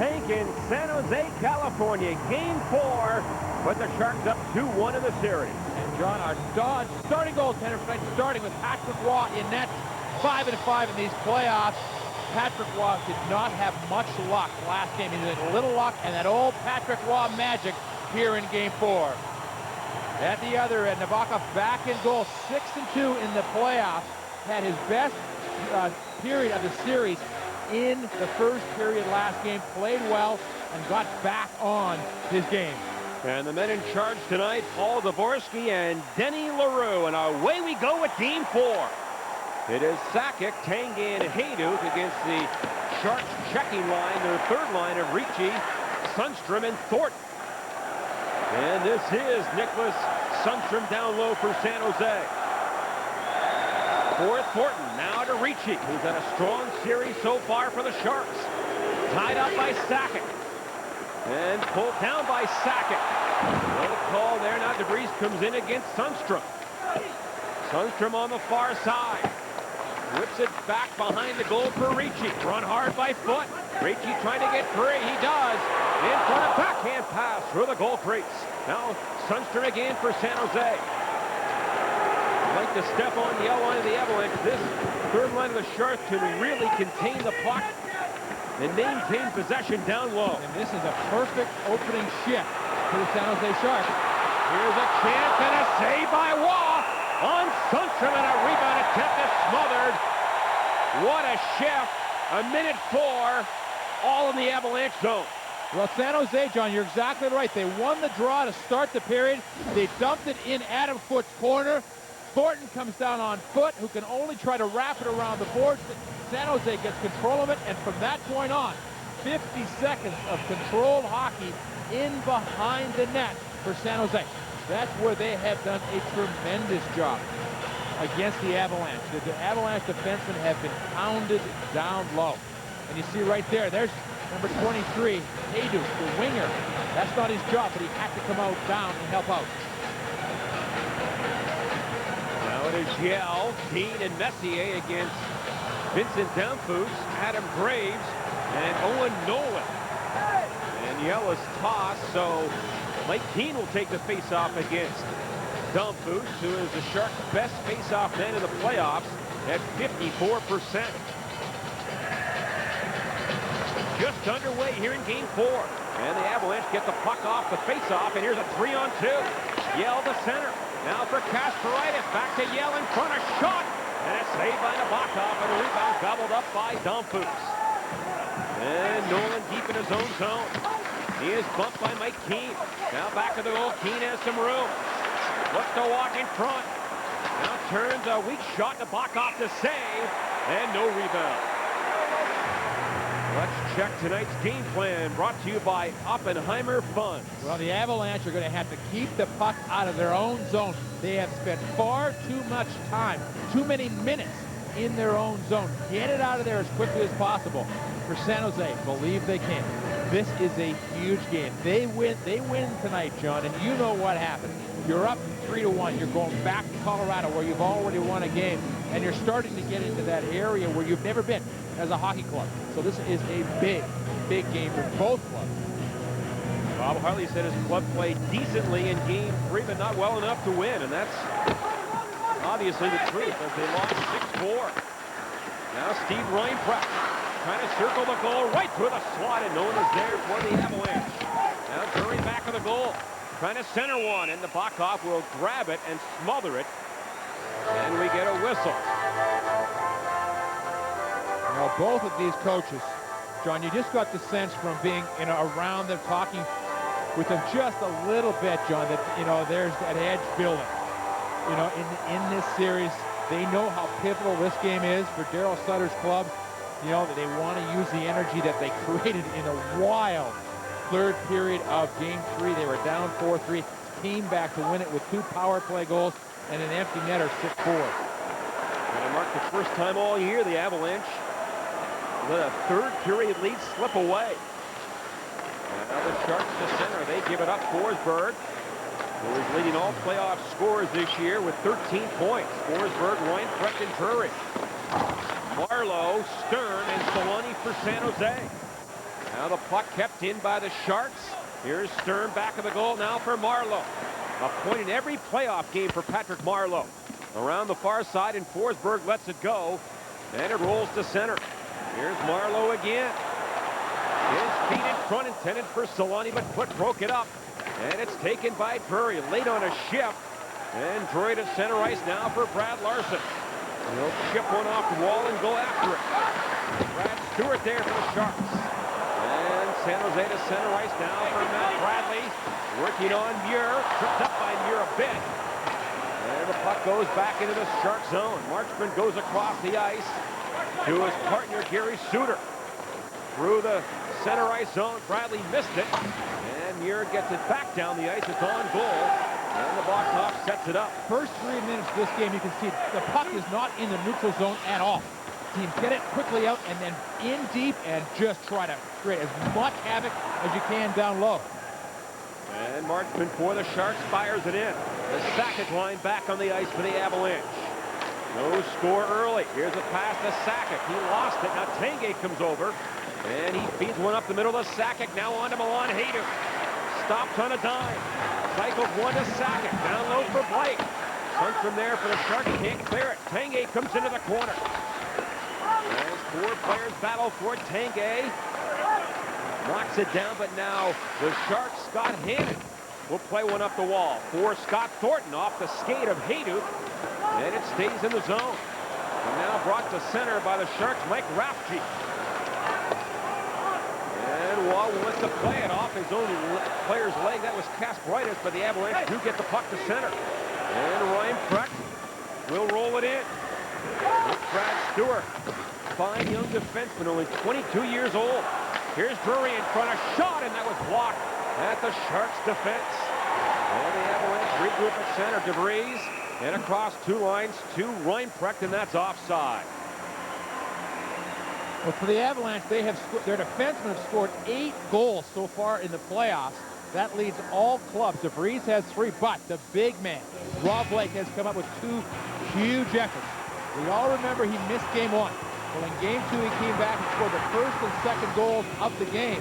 tank in San Jose, California. Game 4, but the Sharks up 2-1 in the series. And John, our starting goaltender tonight, starting with Patrick Waugh in net, 5-5 in these playoffs. Patrick Waugh did not have much luck last game. He had a little luck, and that old Patrick Waugh magic here in Game 4. At the other end, Nabokov back in goal, 6-2 in the playoffs. Had his best period of the series in the first period last game. Played well and got back on his game. And the men in charge tonight, Paul Dvorsky and Denny LaRue. And away we go with Game 4. It is Sakic, Tanguay, and Hayduk against the Sharks checking line, their third line of Ricci, Sundstrom, and Thornton. And this is Nicholas Sundstrom down low for San Jose. For Thornton, now to Ricci, who's had a strong series so far for the Sharks. Tied up by Sakic. And pulled down by Sakic. No call there. Now DeVries comes in against Sundstrom. Sundstrom on the far side. Whips it back behind the goal for Ricci. Run hard by Foot. Ricci trying to get free. He does. In front of backhand pass through the goal crease. Now Sundstrom again for San Jose. Like to step on the yellow line of the Avalanche. This third line of the Sharks can really contain the puck and maintain possession down low. And this is a perfect opening shift to the San Jose Sharks. Here's a chance and a save by Waugh on Sundstrom, and a rebound attempt is smothered. What a shift. A minute 4, all in the Avalanche zone. Well, San Jose, John, you're exactly right. They won the draw to start the period. They dumped it in Adam Foote's corner. Thornton comes down on Foot, who can only try to wrap it around the boards. San Jose gets control of it, and from that point on, 50 seconds of controlled hockey in behind the net for San Jose. That's where they have done a tremendous job against the Avalanche. The Avalanche defensemen have been pounded down low. And you see right there, there's number 23, Hayduk, the winger. That's not his job, but he had to come out down and help out. Now it is Yell, Dean, and Messier against Vincent Damphousse, Adam Graves, and Owen Nolan. And Yell is tossed, so Mike Keane will take the face-off against Damphousse, who is the Sharks' best face-off man in the playoffs at 54%. Just underway here in Game 4. And the Avalanche get the puck off the face-off, and here's a 3-on-2. Yell to center. Now for Kasparaitis. Back to Yell in front. A shot. And a save by Nabokov, and a rebound gobbled up by Damphousse. And Nolan deep in his own zone. He is bumped by Mike Keane. Now back to the goal. Keane has some room. Looks to walk in front. Now turns a weak shot. Nabokov to save. And no rebound. Let's check tonight's game plan, brought to you by Oppenheimer Funds. Well, the Avalanche are going to have to keep the puck out of their own zone. They have spent far too much time, too many minutes in their own zone. Get it out of there as quickly as possible. For San Jose, believe they can. This is a huge game. They win tonight, John, and you know what happened. You're up 3-1. You're going back to Colorado where you've already won a game, and you're starting to get into that area where you've never been as a hockey club. So this is a big, big game for both clubs. Bob Harley said his club played decently in Game 3, but not well enough to win, and that's obviously the truth as they lost 6-4. Now Steve Reinprecht trying to circle the goal right through the slot, and no one is there for the Avalanche. Now Drury back of the goal, trying to center one, and Nabokov will grab it and smother it, and we get a whistle. Now, both of these coaches, John, you just got the sense from being, around them, talking with them just a little bit, John, that, there's that edge building. In this series, they know how pivotal this game is for Daryl Sutter's club. That they want to use the energy that they created in a wild third period of Game 3. They were down 4-3, came back to win it with 2 power play goals and an empty netter, 6-4. And it marked the first time all year the Avalanche let a third period lead slip away. And now the Sharks to center. They give it up. Forsberg, who is leading all playoff scorers this year with 13 points. Forsberg, Reinprecht, and Drury. Marlowe, Stern, and Solani for San Jose. Now the puck kept in by the Sharks. Here's Stern back of the goal now for Marleau. A point in every playoff game for Patrick Marleau. Around the far side, and Forsberg lets it go. And it rolls to center. Here's Marleau again. His feet in front, intended for Solani, but foot broke it up. And it's taken by Drury, late on a shift. And Drury to center ice now for Brad Larson. He'll chip one off the wall and go after it. Brad Stewart there for the Sharks. And San Jose to center ice now for Matt Bradley. Working on Muir. Tripped up by Muir a bit. And the puck goes back into the Shark zone. Marchman goes across the ice to his partner, Gary Suter. Through the center ice zone. Bradley missed it. And Muir gets it back down the ice. It's on goal. And the Blackhawks sets it up. First 3 minutes of this game, you can see the puck is not in the neutral zone at all. Teams get it quickly out and then in deep and just try to create as much havoc as you can down low. And Marchman for the Sharks fires it in. The Sakic line back on the ice for the Avalanche. No score early. Here's a pass to Sakic. He lost it. Now Tanguay comes over. And he feeds one up the middle to Sakic. Now on to Milan Hayduk. Stops on a dime. Cycles one to Sakic. Down low for Blake. Punt from there for the Sharks. Can't clear it. Tanguay comes into the corner. As 4 players battle for Tanguay. Knocks it down, but now the Sharks, Scott Hannon, will play one up the wall for Scott Thornton off the skate of Hayduk. And it stays in the zone. And now brought to center by the Sharks, Mike Rafchi. And Wall wants to play it off his own player's leg. That was Kasparaitis, but the Avalanche do get the puck to center. And Ryan Precht will roll it in. With Brad Stewart, fine young defenseman, only 22 years old. Here's Drury in front, a shot, and that was blocked at the Sharks' defense. And the Avalanche regroup at center. DeVries, and across 2 lines to Ryan Precht, and that's offside. Well, for the Avalanche, their defensemen have scored 8 goals so far in the playoffs. That leads all clubs. DeVries has 3, but the big man, Rob Blake, has come up with 2 huge efforts. We all remember he missed game 1. Well, in game 2, he came back and scored the first and second goals of the game.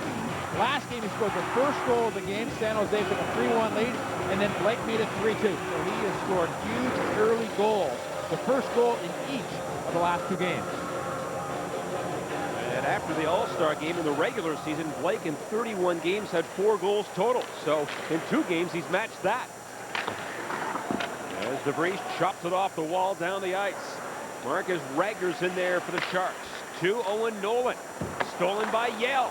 Last game, he scored the first goal of the game. San Jose took a 3-1 lead, and then Blake made it 3-2. So he has scored huge early goals. The first goal in each of the last 2 games. And after the All-Star game in the regular season, Blake in 31 games had 4 goals total. So in 2 games, he's matched that. As DeVries chops it off the wall down the ice. Marcus Ragner's in there for the Sharks. To Owen Nolan. Stolen by Yale.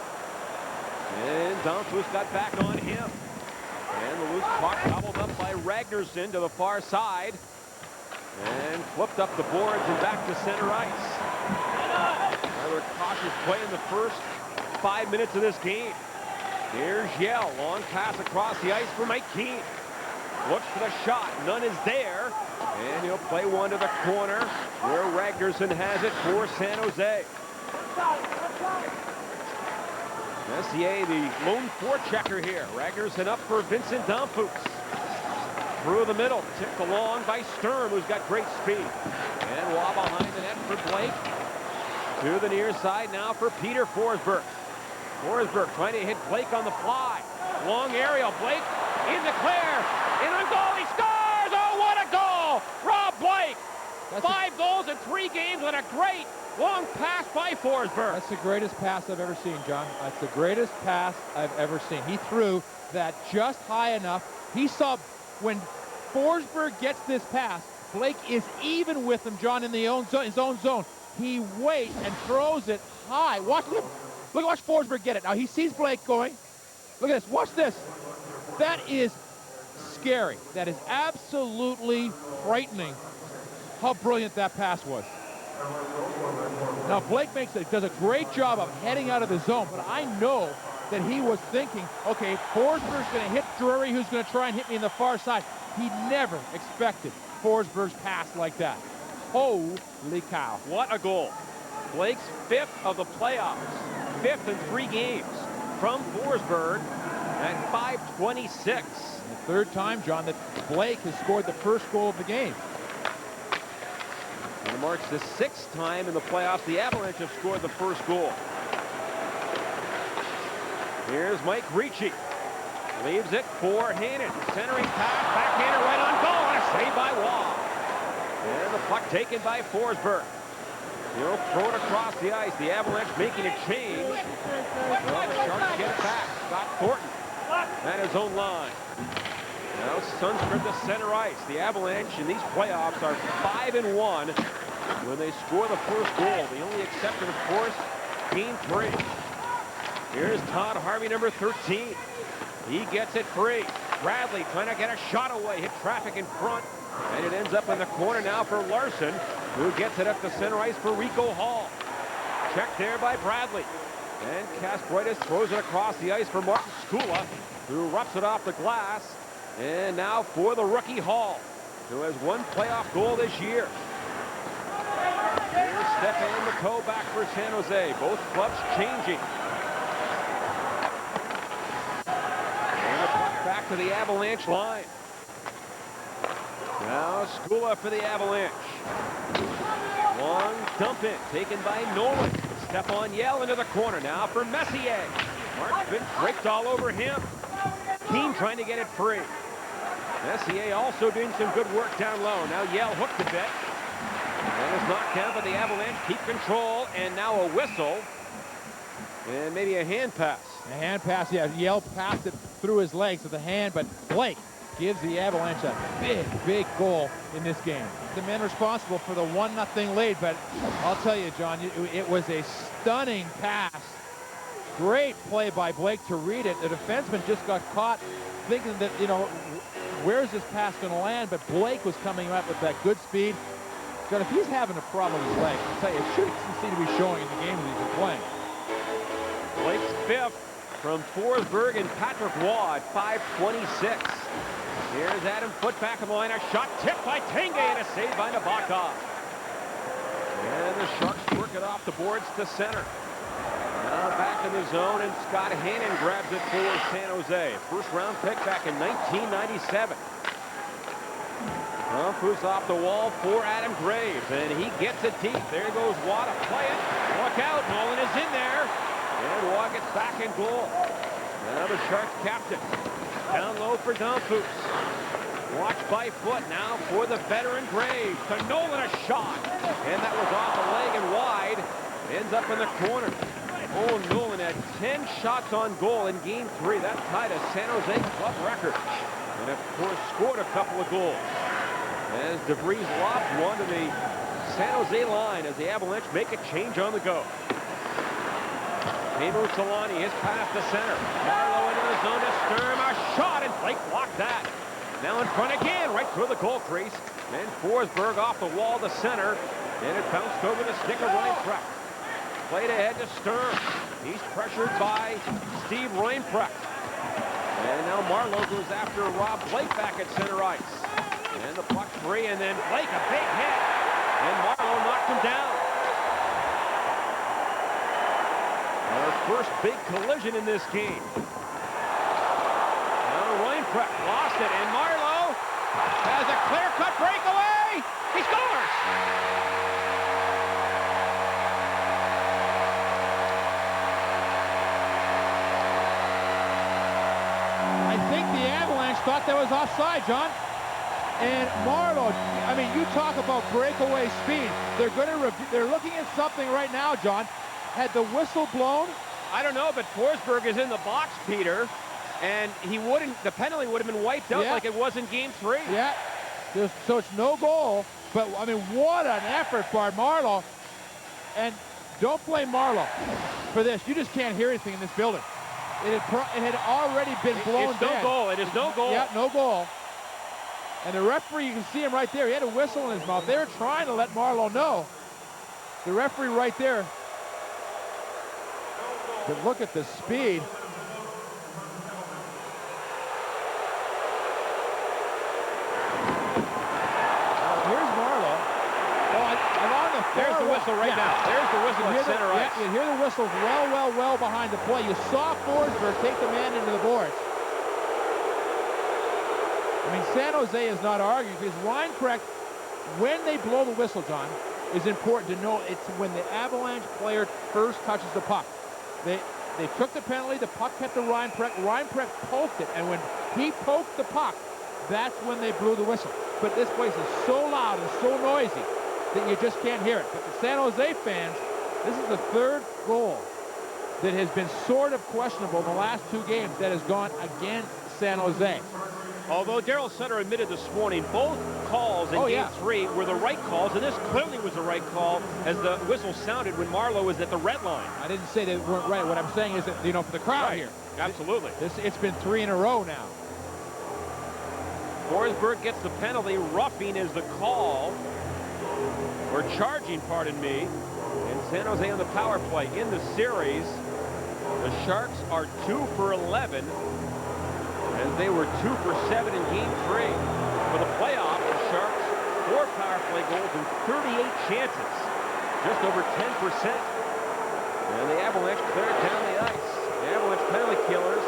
And Donfuss got back on him. And the loose puck gobbled up by Ragnarsson to the far side. And flipped up the boards and back to center ice. Another cautious play in the first 5 minutes of this game. Here's Yale. Long pass across the ice for Mike Keane. Looks for the shot. None is there. And he'll play one to the corner where Ragnarsson has it for San Jose. Messier, the lone forechecker here. Ragnarsson up for Vincent Donfuss. Through the middle, tipped along by Sturm, who's got great speed. And while behind the net for Blake. To the near side now for Peter Forsberg. Forsberg trying to hit Blake on the fly. Long aerial. Blake in the clear. In on goal. He scores! Oh, what a goal! Rob Blake. 5 goals in 3 games and a great long pass by Forsberg. That's the greatest pass I've ever seen, John. That's the greatest pass I've ever seen. He threw that just high enough. He saw when Forsberg gets this pass, Blake is even with him, John, in his own zone. He waits and throws it high. Watch Forsberg get it. Now he sees Blake going. Look at this. Watch this. That is scary. That is absolutely frightening how brilliant that pass was. Now Blake does a great job of heading out of the zone, but I know that he was thinking, okay, Forsberg's going to hit Drury, who's going to try and hit me in the far side. He never expected Forsberg's pass like that. Holy cow. What a goal. Blake's 5th of the playoffs. 5th in 3 games from Forsberg at 5:26. The 3rd time, John, that Blake has scored the first goal of the game. And it marks the 6th time in the playoffs the Avalanche have scored the first goal. Here's Mike Ricci. Leaves it four-handed. Centering pass, backhander right on goal, and a save by Waugh. And the puck taken by Forsberg. He'll throw it across the ice. The Avalanche making a change. Well, the Sharks get it back. Scott Thornton at his own line. Now Sundstrom to center ice. The Avalanche in these playoffs are 5-1 when they score the first goal. The only exception, of course, Game 3. Here's Todd Harvey, number 13. He gets it free. Bradley trying to get a shot away. Hit traffic in front. And it ends up in the corner now for Larson, who gets it up to center ice for Rico Hall. Checked there by Bradley. And Kasparaitis throws it across the ice for Martin Skula, who roughs it off the glass. And now for the rookie Hall, who has one playoff goal this year. Here's Stefan McCoe back for San Jose. Both clubs changing. And the puck back to the Avalanche line. Now Skula for the Avalanche. Long dump in, taken by Nolan. Stephon Yell into the corner now for Messier. Mark's been raked all over him. Keane trying to get it free. Messier also doing some good work down low. Now Yell hooked a bit. And is knocked down, but the Avalanche keep control. And now a whistle. And maybe a hand pass. A hand pass, yeah. Yell passed it through his legs with a hand, but Blake gives the Avalanche a big goal in this game. The man responsible for the 1-0 lead, but I'll tell you, John, it was a stunning pass. Great play by Blake to read it. The defenseman just got caught thinking that, you know, where's this pass going to land? But Blake was coming up with that good speed. John, if he's having a problem with his leg, I'll tell you, it shouldn't seem to be showing in the games he's been playing. Blake's fifth from Forsberg and Patrick Waugh at 5:26. Here's Adam Foote back in the line. A shot tipped by Tanguay and a save by Nabokov. And the Sharks work it off the boards to center. Now back in the zone, and Scott Hannon grabs it for San Jose. First round pick back in 1997. Moves off the wall for Adam Graves, and he gets it deep. There goes Waugh to play it. Look out, Nolan is in there. And Waugh gets back in goal. Now the Sharks captain. Down low for Domfus. Watched by Foote. Now for the veteran Graves. To Nolan, a shot. And that was off the leg and wide. Ends up in the corner. Oh, Nolan had 10 shots on goal in Game 3. That tied a San Jose club record. And, of course, scored a couple of goals. As DeVries lobbed one to the San Jose line as the Avalanche make a change on the go. Teemu Selanne, his pass to center. Marleau into the zone to Sturm. A shot, and Blake blocked that. Now in front again, right through the goal crease. And Forsberg off the wall to center. And it bounced over the stick of Reinprecht. Played ahead to Sturm. He's pressured by Steve Reinprecht. And now Marleau goes after Rob Blake back at center ice. And the puck's free, and then Blake, a big hit. And Marleau knocked him down. Our first big collision in this game. Now Reinprecht lost it, and Marleau has a clear-cut breakaway. He scores! I think the Avalanche thought that was offside, John. And Marleau, I mean, you talk about breakaway speed. They're looking at something right now, John. Had the whistle blown? I don't know, but Forsberg is in the box, Peter, and the penalty would have been wiped out like it was in Game 3. Yeah, so it's no goal, but I mean, what an effort by Marleau. And don't blame Marleau for this. You just can't hear anything in this building. It had already been blown dead. It's no goal. It is no goal. Yeah, no goal. And the referee, you can see him right there. He had a whistle in his mouth. They were trying to let Marleau know. The referee right there. But look at the speed. Here's Marleau. Along the There's the whistle right now. There's the whistle at center ice. You hear the whistles well behind the play. You saw Forsberg take the man into the boards. I mean, San Jose is not arguing because Reinprecht, when they blow the whistle, John, is important to know it's when the Avalanche player first touches the puck. They took the penalty. The puck kept to Reinprecht. Reinprecht poked it, and when he poked the puck, that's when they blew the whistle. But this place is so loud and so noisy that you just can't hear it. But the San Jose fans, this is the third goal that has been sort of questionable in the last two games that has gone against San Jose. Although Daryl Sutter admitted this morning both calls in Game 3 were the right calls, and this clearly was the right call as the whistle sounded when Marleau was at the red line. I didn't say they weren't right. What I'm saying is that, you know, for the crowd here. Absolutely. It's been 3 in a row now. Forsberg gets the penalty. Roughing is the call. Or charging, pardon me. And San Jose on the power play in the series. The Sharks are 2 for 11. As they were 2 for 7 in Game 3. For the playoff, the Sharks 4 power play goals and 38 chances. Just over 10%. And the Avalanche cleared down the ice. The Avalanche penalty killers,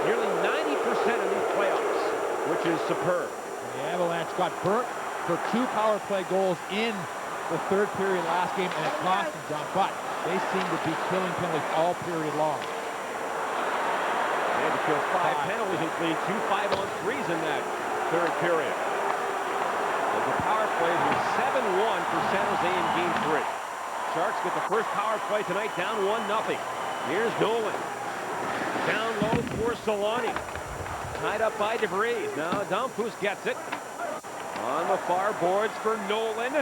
nearly 90% of these playoffs, which is superb. The Avalanche got burnt for 2 power play goals in the third period last game, and it cost them, John. But they seem to be killing penalties all period long. They had to kill 5 penalties, including 2 5-on-3s in that third period. As the power plays were 7-1 for San Jose in Game 3. Sharks get the first power play tonight, down 1-0. Here's Nolan. Down low for Solani. Tied up by DeVries. Now Dompoos gets it. On the far boards for Nolan.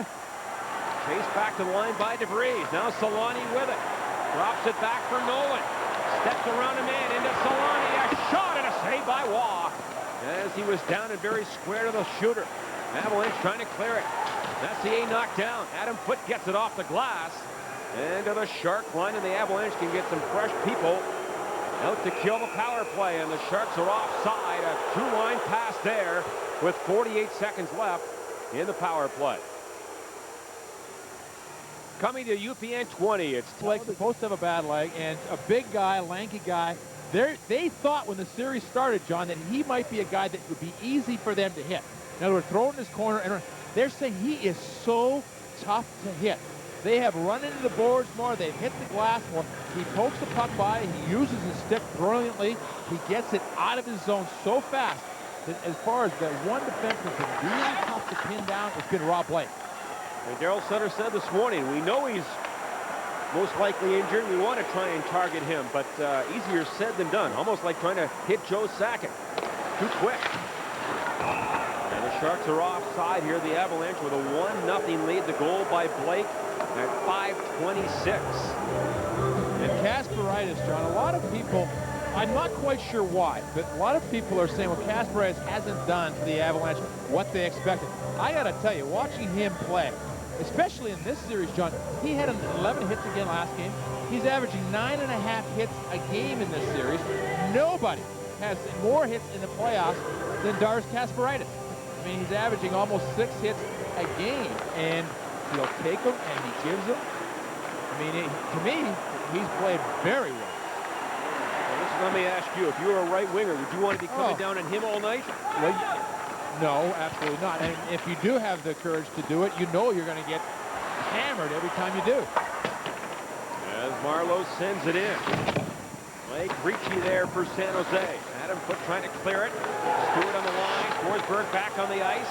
Chased back to the line by DeVries. Now Solani with it. Drops it back for Nolan. Steps around a man into Solani. A shot and a save by Waugh. As he was down and very square to the shooter. Avalanche trying to clear it. Messier knocked down. Adam Foote gets it off the glass. And to the Shark line, and the Avalanche can get some fresh people out to kill the power play. And the Sharks are offside. A 2-line pass there with 48 seconds left in the power play. Coming to UPN 20, it's Like supposed to have a bad leg, and a big guy, lanky guy. They thought when the series started, John, that he might be a guy that would be easy for them to hit. In other words, throw it in his corner, and they're saying he is so tough to hit. They have run into the boards more. They've hit the glass more. He pokes the puck by. He uses his stick brilliantly. He gets it out of his zone so fast that as far as that one defenseman has been really tough to pin down, it's been Rob Blake. And Daryl Sutter said this morning, we know he's most likely injured. We want to try and target him, but easier said than done. Almost like trying to hit Joe Sakic. Too quick. And the Sharks are offside here. The Avalanche with a 1-0 lead. The goal by Blake at 5:26. And Kasparaitis, John, a lot of people, I'm not quite sure why, but a lot of people are saying, well, Kasparaitis hasn't done for the Avalanche what they expected. I got to tell you, watching him play, especially in this series, John, he had 11 hits again last game. He's averaging 9.5 hits a game in this series. Nobody has more hits in the playoffs than Darz Kasparaitis. I mean, he's averaging almost 6 hits a game, and he'll take them and he gives them. I mean, to me, he's played very well. Let me ask you, if you were a right winger, would you want to be coming down on him all night? Well, no, absolutely not. And if you do have the courage to do it, you know you're going to get hammered every time you do. As Marleau sends it in. Blake Ricci there for San Jose. Adam Foote trying to clear it. Stewart on the line. Forsberg back on the ice.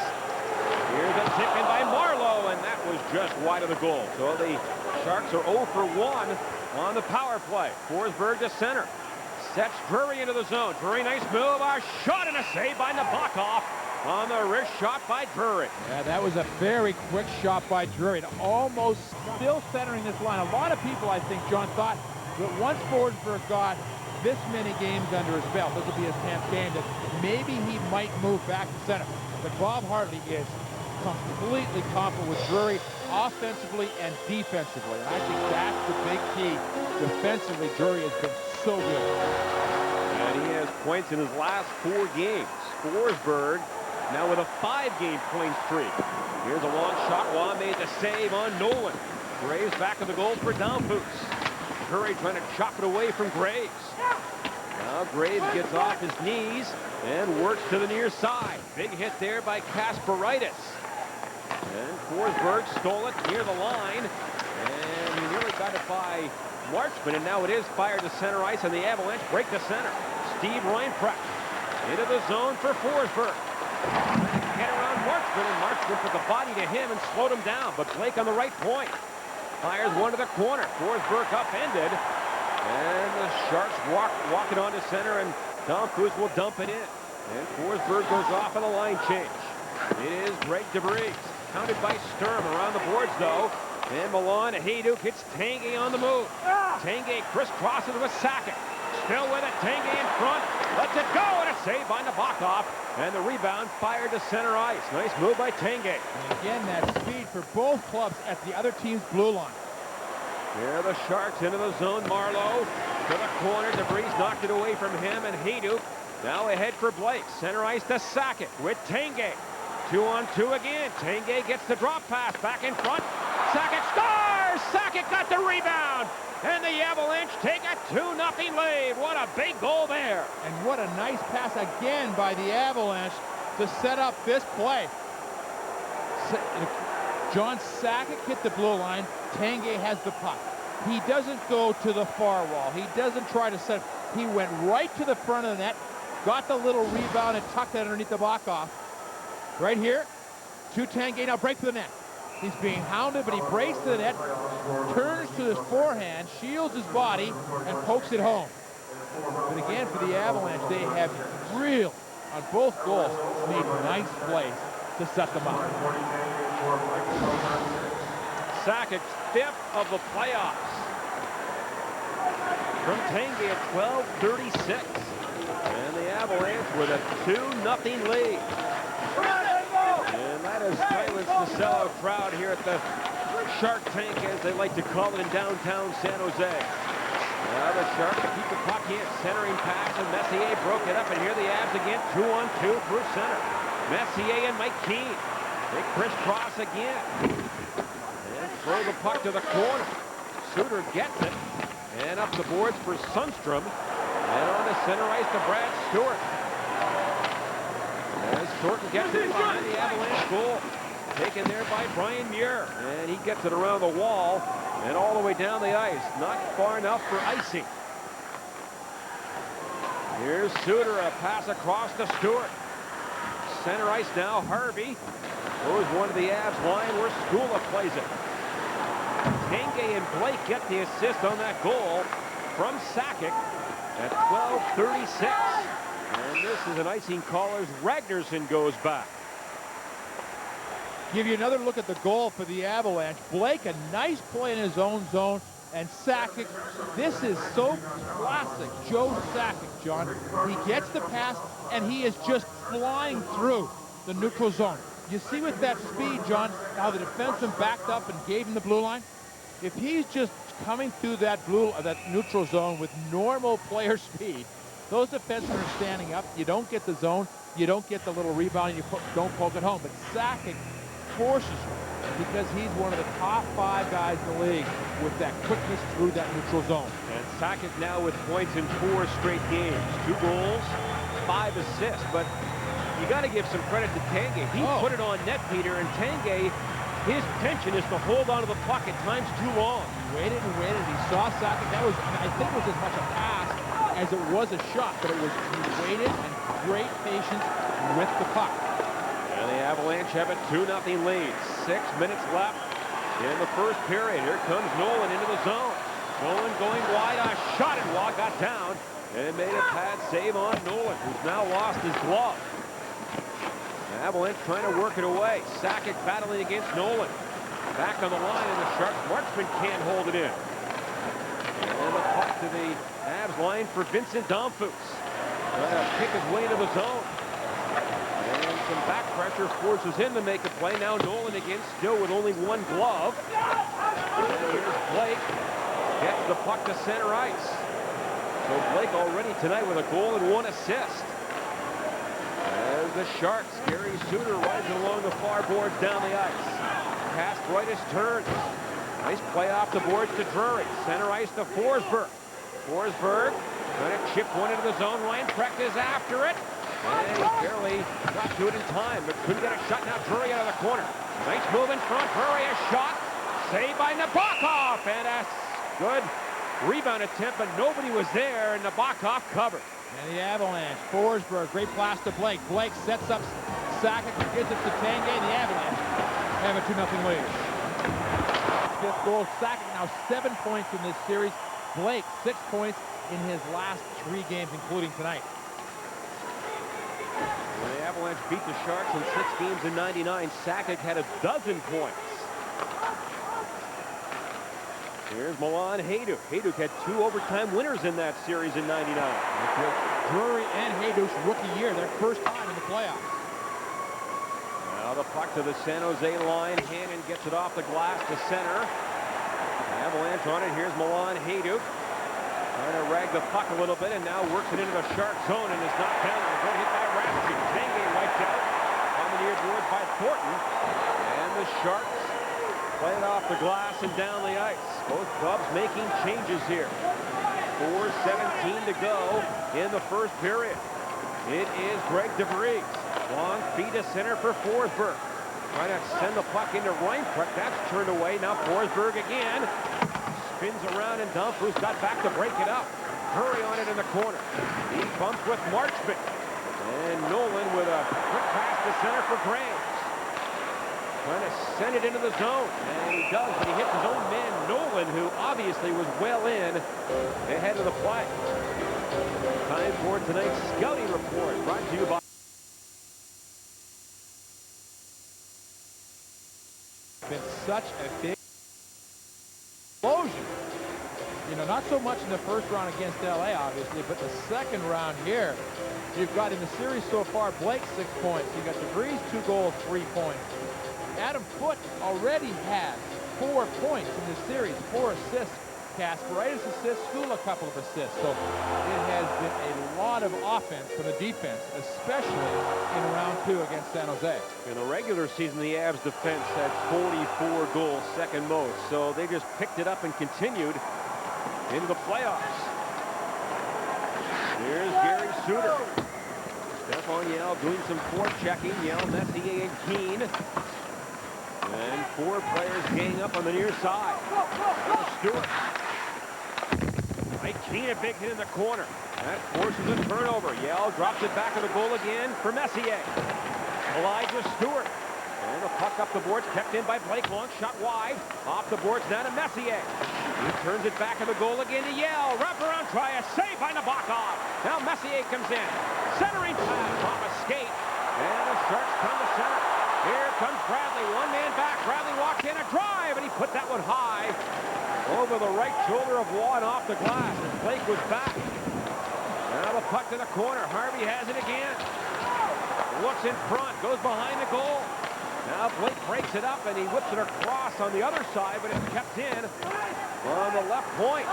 Here's a tip in by Marleau, and that was just wide of the goal. So the Sharks are 0 for 1 on the power play. Forsberg to center. Sets Drury into the zone. Drury, nice move. A shot and a save by Nabokov on the wrist shot by Drury. Yeah, that was a very quick shot by Drury. Almost still centering this line. A lot of people, I think, John, thought that once Forsberg got this many games under his belt, this will be his 10th game, that maybe he might move back to center. But Bob Hartley is completely competent with Drury offensively and defensively. And I think that's the big key. Defensively, Drury has been so good. And he has points in his last 4 games. Forsberg now with a 5-game point streak. Here's a long shot. Waugh made the save on Nolan. Graves back of the goal for Dompoos. Drury trying to chop it away from Graves. Now Graves gets off his knees and works to the near side. Big hit there by Kasparaitis. And Forsberg stole it near the line. And he nearly got it by Marchman, and now it is fired to center ice, and the Avalanche break to center. Steve Reinprecht into the zone for Forsberg. Get around Marchman, and Marchman put the body to him and slowed him down, but Blake on the right point. Fires one to the corner. Forsberg upended, and the Sharks walk it on to center, and Tom Cruise will dump it in. And Forsberg goes off on a line change. It is Greg DeVries. Counted by Sturm around the boards, though. And Milan Hejduk hits Tanguay on the move. Tanguay crisscrosses with Sakic. Still with it. Tanguay in front. Lets it go, and a save by Nabokov. And the rebound fired to center ice. Nice move by Tanguay. And again, that speed for both clubs at the other team's blue line. Here the Sharks into the zone. Marlowe to the corner. DeVries knocked it away from him, and Hejduk now ahead for Blake. Center ice to Sakic with Tanguay. 2-on-2 again. Tanguay gets the drop pass back in front. Sakic scores! Sakic got the rebound! And the Avalanche take a 2-0 lead. What a big goal there. And what a nice pass again by the Avalanche to set up this play. John Sakic hit the blue line. Tanguay has the puck. He doesn't go to the far wall. He doesn't try to set. He went right to the front of the net, got the little rebound, and tucked it underneath the Nabokov. Right here, to Tanguay, now break to the net. He's being hounded, but he breaks to the net, turns to his forehand, shields his body, and pokes it home. But again, for the Avalanche, they have really, on both goals, made nice plays to set them up. Sakic's 5th of the playoffs. From Tanguay at 12:36. And the Avalanche with a 2-0 lead. And that has silenced the sellout crowd here at the Shark Tank, as they like to call it in downtown San Jose. Now the Sharks keep the puck in. Centering pass, and Messier broke it up. And here the Avs again, 2-on-2 through center. Messier and Mike Keane. They crisscross again. And throw the puck to the corner. Suter gets it. And up the boards for Sundstrom. And on the center ice to Brad Stewart. As Thornton gets it behind the Avalanche goal. Taken there by Brian Muir. And he gets it around the wall and all the way down the ice. Not far enough for icing. Here's Suter, a pass across to Stewart. Center ice now, Harvey. Goes one to the Avs line where Skula plays it. Tanguay and Blake get the assist on that goal from Sakic at 12:36. And this is an icing call as Ragnarsson goes back. Give you another look at the goal for the Avalanche. Blake, a nice play in his own zone. And Sakic, this is so classic Joe Sakic, John. He gets the pass, and he is just flying through the neutral zone. You see with that speed, John, how the defenseman backed up and gave him the blue line? If he's just coming through that neutral zone with normal player speed, those defensemen are standing up. You don't get the zone. You don't get the little rebound, and you don't poke it home. But Sakic forces you because he's one of the top 5 guys in the league with that quickness through that neutral zone. And Sakic now with points in 4 straight games. 2 goals, 5 assists. But you got to give some credit to Tanguay. He put it on net, Peter, and Tanguay, his intention is to hold on to the puck at times too long. He waited and waited. He saw Sakic. That was, I think, it was as much a pass as it was a shot, but he waited and great patience with the puck. And the Avalanche have a 2-0 lead. 6 minutes left in the first period. Here comes Nolan into the zone. Nolan going wide. A shot, and Waugh got down and made a pad save on Nolan, who's now lost his glove. The Avalanche trying to work it away. Sakic battling against Nolan. Back on the line, and the Sharks marksman can't hold it in. And the puck to the Avs line for Vincent Domfus. Trying to pick his way into the zone. And some back pressure forces him to make a play. Now Nolan again, still with only one glove. And here's Blake. Gets the puck to center ice. So Blake already tonight with a goal and 1 assist. As the Sharks, Gary Suter rides along the far boards down the ice. Cast right as turns. Nice play off the boards to Drury. Center ice to Forsberg. Forsberg trying to chip one into the zone. Reinprecht is after it. And he barely got to it in time, but couldn't get a shot. Now Drury out of the corner. Nice move in front. Drury, a shot. Saved by Nabokov. And a good Rebound attempt, but nobody was there, and Nabokov covered. And the Avalanche, Forsberg, great pass to Blake. Blake sets up Sakic, gives it to Tanguay, and the Avalanche have a 2-0 lead. Fifth goal, Sakic now 7 points in this series. Blake 6 points in his last 3 games, including tonight. When the Avalanche beat the Sharks in 6 games in '99, Sakic had 12 points. Here's Milan Hajduk. Hajduk had 2 overtime winners in that series in '99. Drury and Hajduk's rookie year, their first time in the playoffs. Now the puck to the San Jose line. Hannon gets it off the glass to center. Avalanche on it. Here's Milan Hajduk. Trying to rag the puck a little bit, and now works it into the Shark zone and is knocked down. Good hit by Rafferty. Tanguay wiped out. Commandeered boards by Thornton. And the Sharks play it off the glass and down the ice. Both clubs making changes here. 4:17 to go in the first period. It is Greg DeVries. Long feed to center for Forsberg. Trying to send the puck into Reinfeldt. That's turned away. Now Forsberg again. Spins around and dump. Who's got back to break it up? Hurry on it in the corner. He bumps with Marchment. And Nolan with a quick pass to center for Graves. Trying to send it into the zone. And he does, but he hits his own man, Nolan, who obviously was well in ahead of the play. Time for tonight's scouting report, brought to you by... Been such a big explosion. You know, not so much in the first round against LA, obviously, but the second round here, you've got in the series so far, Blake 6 points. You got DeVries 2 goals, 3 points. Adam Foote already has 4 points in this series, 4 assists. Kasparaitis assists, Skula a couple of assists. So it has been a lot of offense from the defense, especially in round 2 against San Jose. In the regular season, the Avs defense had 44 goals, second most. So they just picked it up and continued into the playoffs. Here's Gary Suter. Stefan Yell doing some forechecking. Yell, Messier, and Keane. And 4 players gang up on the near side. Stewart. Mike Keane, a big hit in the corner. That forces a turnover. Yell drops it back to the goal again for Messier. Elijah Stewart. And the puck up the boards, kept in by Blake. Long shot wide. Off the boards now to Messier. He turns it back to the goal again to Yell. Wrap around, try a save by Nabokov. Now Messier comes in. Centering pass off a skate. And the Sharks come to center. Here comes Bradley. One man back. Bradley walks in a drive, and he put that one high over the right shoulder of Waugh and off the glass. And Blake was back. Now the puck to the corner. Harvey has it again. Looks in front. Goes behind the goal. Now Blake breaks it up, and he whips it across on the other side, but it's kept in on the left point.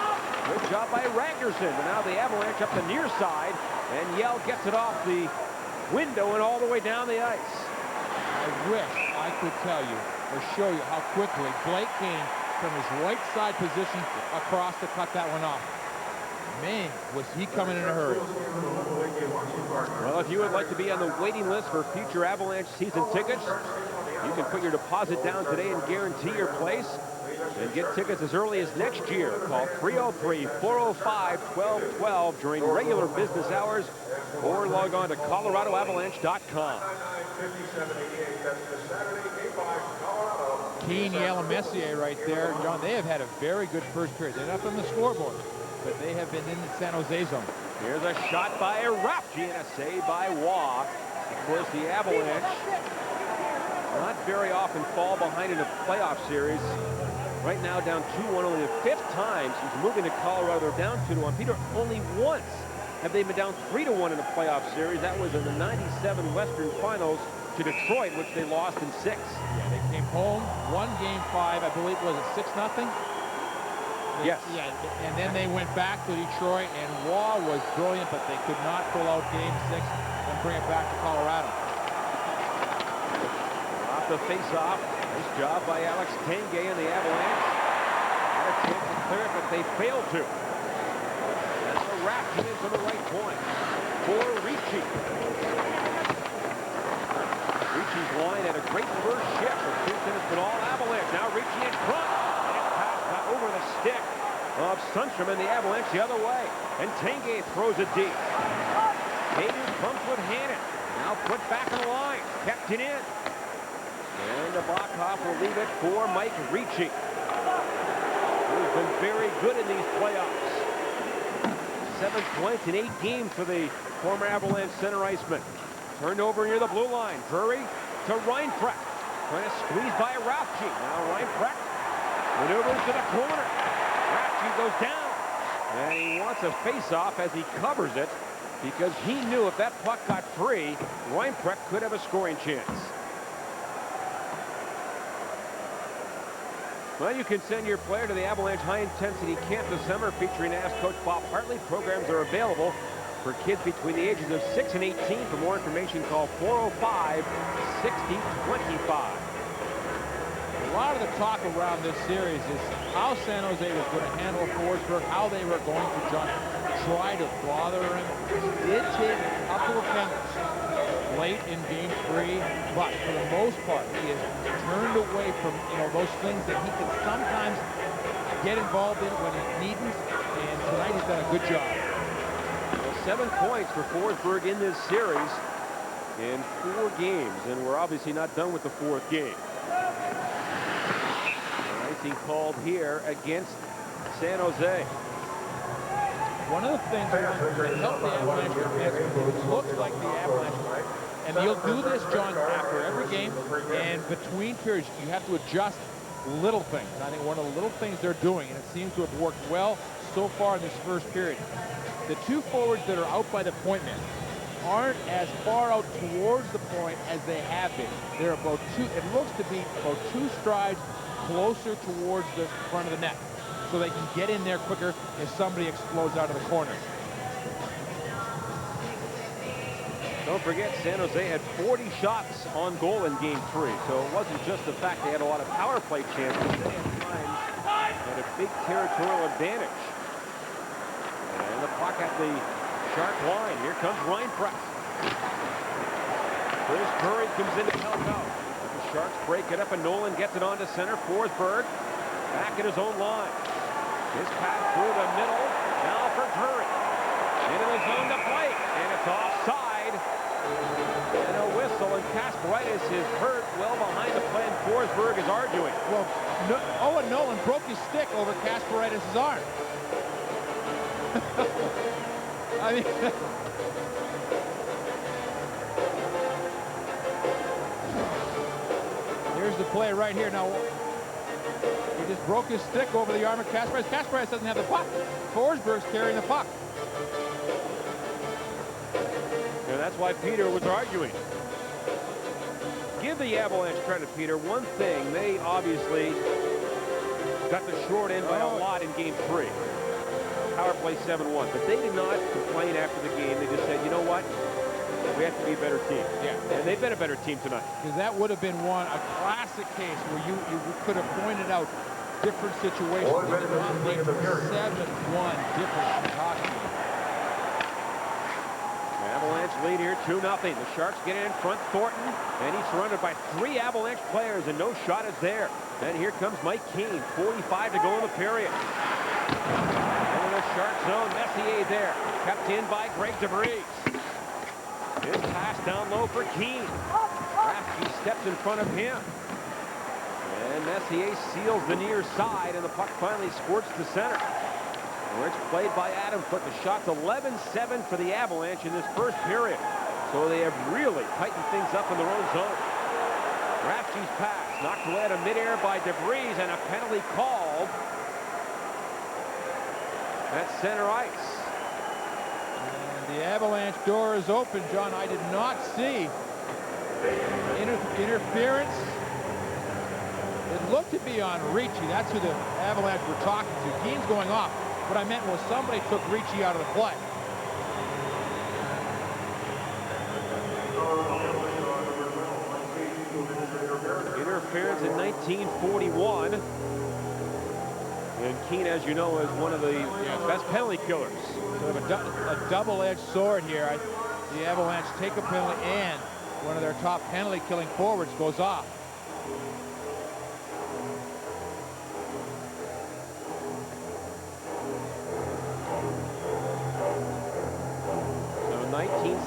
Good job by Ragnarsson. But now the Avalanche up the near side, and Yell gets it off the window and all the way down the ice. I wish I could tell you or show you how quickly Blake came from his right side position across to cut that one off. Man, was he coming in a hurry. Well, if you would like to be on the waiting list for future Avalanche season tickets, you can put your deposit down today and guarantee your place and get tickets as early as next year. Call 303-405-1212 during regular business hours or log on to coloradoavalanche.com. Keane, Yell, and Messier right there. John, they have had a very good first period. They're not on the scoreboard, but they have been in the San Jose zone. Here's a shot by Rafferty and a save by Waugh. Of course, the Avalanche not very often fall behind in a playoff series. Right now down 2-1, only the 5th time since moving to Colorado. They're down 2-1. Peter, only once have they been down 3-1 in a playoff series. That was in the '97 Western Finals to Detroit, which they lost in 6. Yeah, they came home, won Game 5, I believe, was it 6-0? Yes. Yeah, and then they went back to Detroit, and Waugh was brilliant, but they could not pull out Game 6 and bring it back to Colorado. Off the face-off. Nice job by Alex Tanguay and the Avalanche. Had a chance to clear it, but they failed to. And the Rafferty is to the right point for Ricci. Ricci's line had a great first shift, but since then it's been all Avalanche. Now Ricci in front. And pass got over the stick of from, and the Avalanche the other way. And Tanguay throws it deep. Hayden comes with Hannon. Now put back in the line. Kept it in. And the Bachhoff will leave it for Mike Ricci, who's been very good in these playoffs. 7 points in 8 games for the former Avalanche center iceman. Turned over near the blue line. Drury to Reinprecht. Trying to squeeze by Rafchi. Now Reinprecht maneuvers to the corner. Rafchi goes down. And he wants a face-off as he covers it, because he knew if that puck got free, Reinprecht could have a scoring chance. Well, you can send your player to the Avalanche high-intensity camp this summer featuring ASK coach Bob Hartley. Programs are available for kids between the ages of 6 and 18. For more information, call 405-6025. A lot of the talk around this series is how San Jose was going to handle Forsberg, how they were going to try to bother him. Did take a couple of penalties late in Game 3, but for the most part, he has turned away from those things that he can sometimes get involved in when he needn't, and tonight he's done a good job. Well, 7 points for Forsberg in this series in 4 games, and we're obviously not done with the 4th game. Icing called here against San Jose. One of the things that helped the Avalanche defensively, it looks like the Avalanche, and you'll do this, John, after every game, and between periods, you have to adjust little things. I think one of the little things they're doing, and it seems to have worked well so far in this first period, the 2 forwards that are out by the point man aren't as far out towards the point as they have been. They're about 2, it looks to be about 2 strides closer towards the front of the net, so they can get in there quicker if somebody explodes out of the corner. Don't forget, San Jose had 40 shots on goal in Game 3, so it wasn't just the fact they had a lot of power play chances. They at times had a big territorial advantage. And the puck at the Shark line. Here comes Reinprecht. Chris Curry comes in to help out. The Sharks break it up, and Nolan gets it on to center. Forsberg back in his own line. His pass through the middle. Now for Curry. Into the zone to play. And it's offside. And a whistle. And Kasparaitis is hurt well behind the play. And Forsberg is arguing. Well, Owen Nolan broke his stick over Kasparaitis' arm. I mean... Here's the play right here. Now, he just broke his stick over the arm of Kasparaitis. Kasparaitis doesn't have the puck. Forsberg's carrying the puck. And that's why Peter was arguing. Give the Avalanche credit, Peter. One thing, they obviously got the short end by a lot in Game 3. Power play 7-1. But they did not complain after the game. They just said, you know what? We have to be a better team. Yeah. And they've been a better team tonight. Because that would have been a classic case where you could have pointed out different situations. They did not make 7-1 different Chicago. Avalanche lead here 2-0. The Sharks get it in front. Thornton, and he's surrounded by 3 Avalanche players, and no shot is there. And here comes Mike Keane. 45 to go in the period. In the Shark zone, Messier there. Kept in by Greg DeVries. His pass down low for Keane. Rafchi steps in front of him. And Messier seals the near side, and the puck finally squirts to center. Where it's played by Adam Foote. The shot's 11-7 for the Avalanche in this first period. So they have really tightened things up in their own zone. Rafchi's pass knocked away out of midair by DeVries, and a penalty called at center ice. The Avalanche door is open, John. I did not see interference. It looked to be on Ricci. That's who the Avalanche were talking to. Keane's going off. What I meant was somebody took Ricci out of the play. Interference in 1941. And Keane, as you know, is one of the best penalty killers. So we have a double-edged sword here. The Avalanche take a penalty, and one of their top penalty-killing forwards goes off.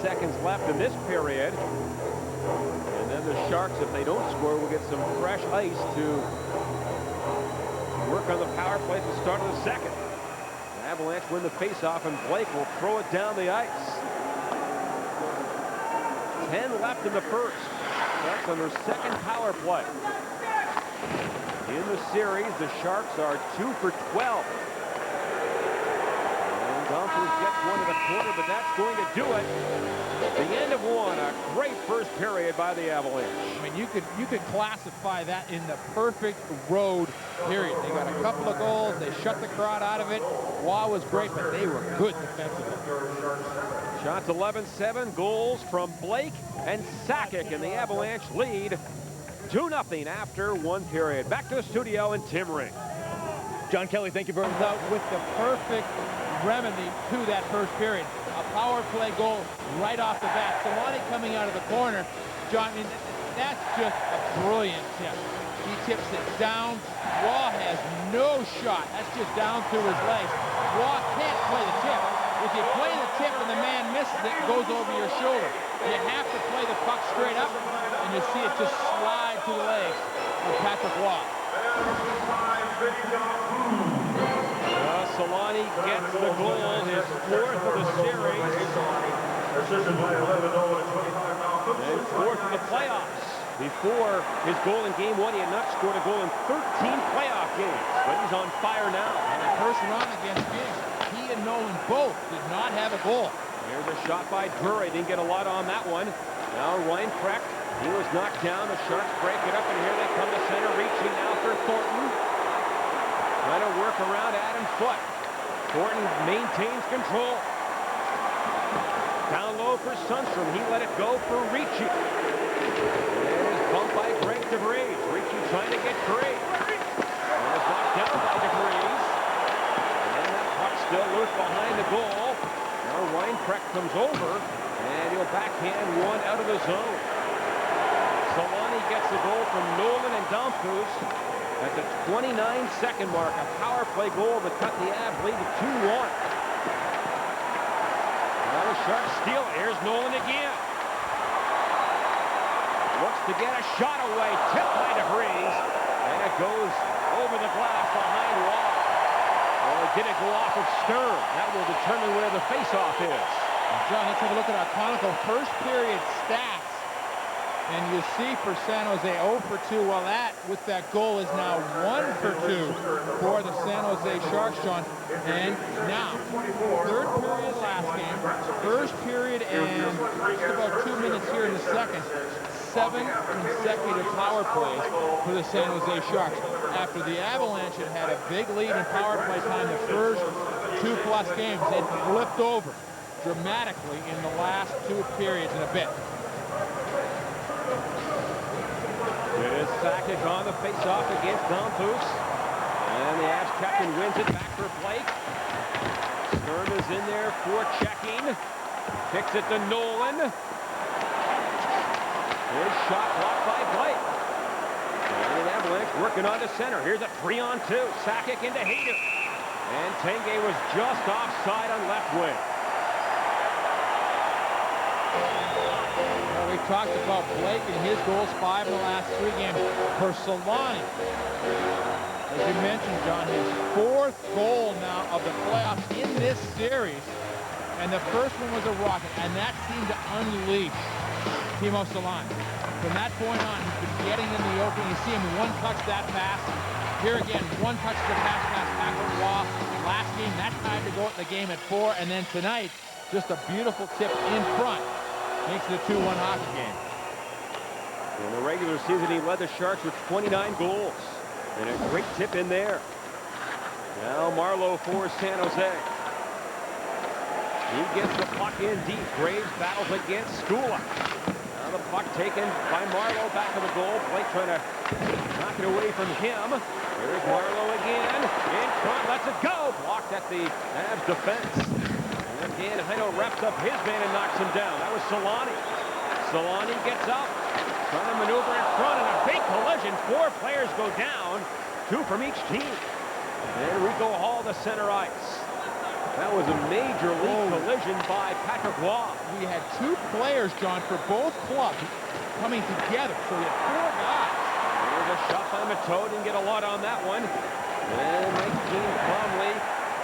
seconds left in this period. And then the Sharks, if they don't score, will get some fresh ice to work on the power play at the start of the second. The Avalanche win the faceoff, and Blake will throw it down the ice. 10 left in the first. Sharks on their second power play. In the series, the Sharks are 2 for 12. And Dumfries gets one to the corner, but that's going to do it. The end of one. A great first period by the Avalanche. I mean, you could classify that in the perfect road period. They got a couple of goals. They shut the crowd out of it. Waugh was great, but they were good defensively. Shots 11-7. Goals from Blake and Sakic, and the Avalanche lead 2-0 after one period. Back to the studio and Tim Ring. John Kelly, thank you very much. Out with the perfect remedy to that first period. A power play goal right off the bat. Stanley coming out of the corner. John, I mean, that's just a brilliant tip. He tips it down. Waugh has no shot. That's just down through his legs. Waugh can't play the tip. If you play the tip and the man misses it, it goes over your shoulder. You have to play the puck straight up, and you see it just slide to the legs of Patrick Waugh. Solani gets the goal, his fourth of the series, and fourth of the playoffs. Before his goal in Game 1, he had not scored a goal in 13 playoff games, but he's on fire now. And the first run against Phoenix, he and Nolan both did not have a goal. Here's a shot by Drury. Didn't get a lot on that one. Now Ryan Precht, he was knocked down. The Sharks break it up, and here they come to center, reaching now for Thornton. Trying to work around Adam Foote. Thornton maintains control. Down low for Sundstrom. He let it go for Ricci. There's bumped by Greg DeVries. Ricci trying to get free. And it's knocked down by DeVries. And that puck still loose behind the goal. Now Ryan Precht comes over, and he'll backhand one out of the zone. Solani gets the goal from Nolan and Dumfries at the 29-second mark. A power play goal to cut the Avs lead to 2-1. Now the Sharks steal it. Here's Nolan again. Looks to get a shot away. Tipped by DeVries. And it goes over the glass behind Waugh. Or did it go off of Stern? That will determine where the faceoff is. John, let's have a look at our Conical first period stats. And you see for San Jose 0 for 2. Well, that, with that goal, is now 1 for 2 for the San Jose Sharks, John. And now, third period last game, first period and just about 2 minutes here in the second. 7 consecutive power plays for the San Jose Sharks. After the Avalanche had a big lead in power play time the first 2+ games, it flipped over dramatically in the last 2 periods and a bit. It is Sakic on the face-off against Dumfries. And the Avs captain wins it back for Blake. Stern is in there for checking. Kicks it to Nolan. His shot blocked by Blake. And the Avalanche working on the center. Here's a 3-on-2. Sakic into Hayter. And Tanguay was just offside on left wing. We talked about Blake and his goals, 5 in the last 3 games. For Solani, as you mentioned, John, his 4th goal now of the playoffs in this series. And the first one was a rocket, and that seemed to unleash Timo Solani. From that point on, he's been getting in the open. You see him one touch that pass. Here again, one touch the pass back with Waugh. Last game, that time to go at the game at 4. And then tonight, just a beautiful tip in front. Makes it a 2-1 hockey game. In the regular season, he led the Sharks with 29 goals. And a great tip in there. Now Marleau for San Jose. He gets the puck in deep. Graves battles against Skula. Now the puck taken by Marleau back of the goal. Blake trying to knock it away from him. Here's Marleau again. In front, lets it go. Blocked at the Avs defense. And Dan Heino wraps up his man and knocks him down. That was Solani. Solani gets up, trying to maneuver in front, and a big collision. 4 players go down, 2 from each team. And Rico Hall to center ice. That was a major league collision by Patrick Waugh. We had two players, John, for both clubs coming together. So we had four guys. There's a shot by Matteau. Didn't get a lot on that one. And Mike Keane calmly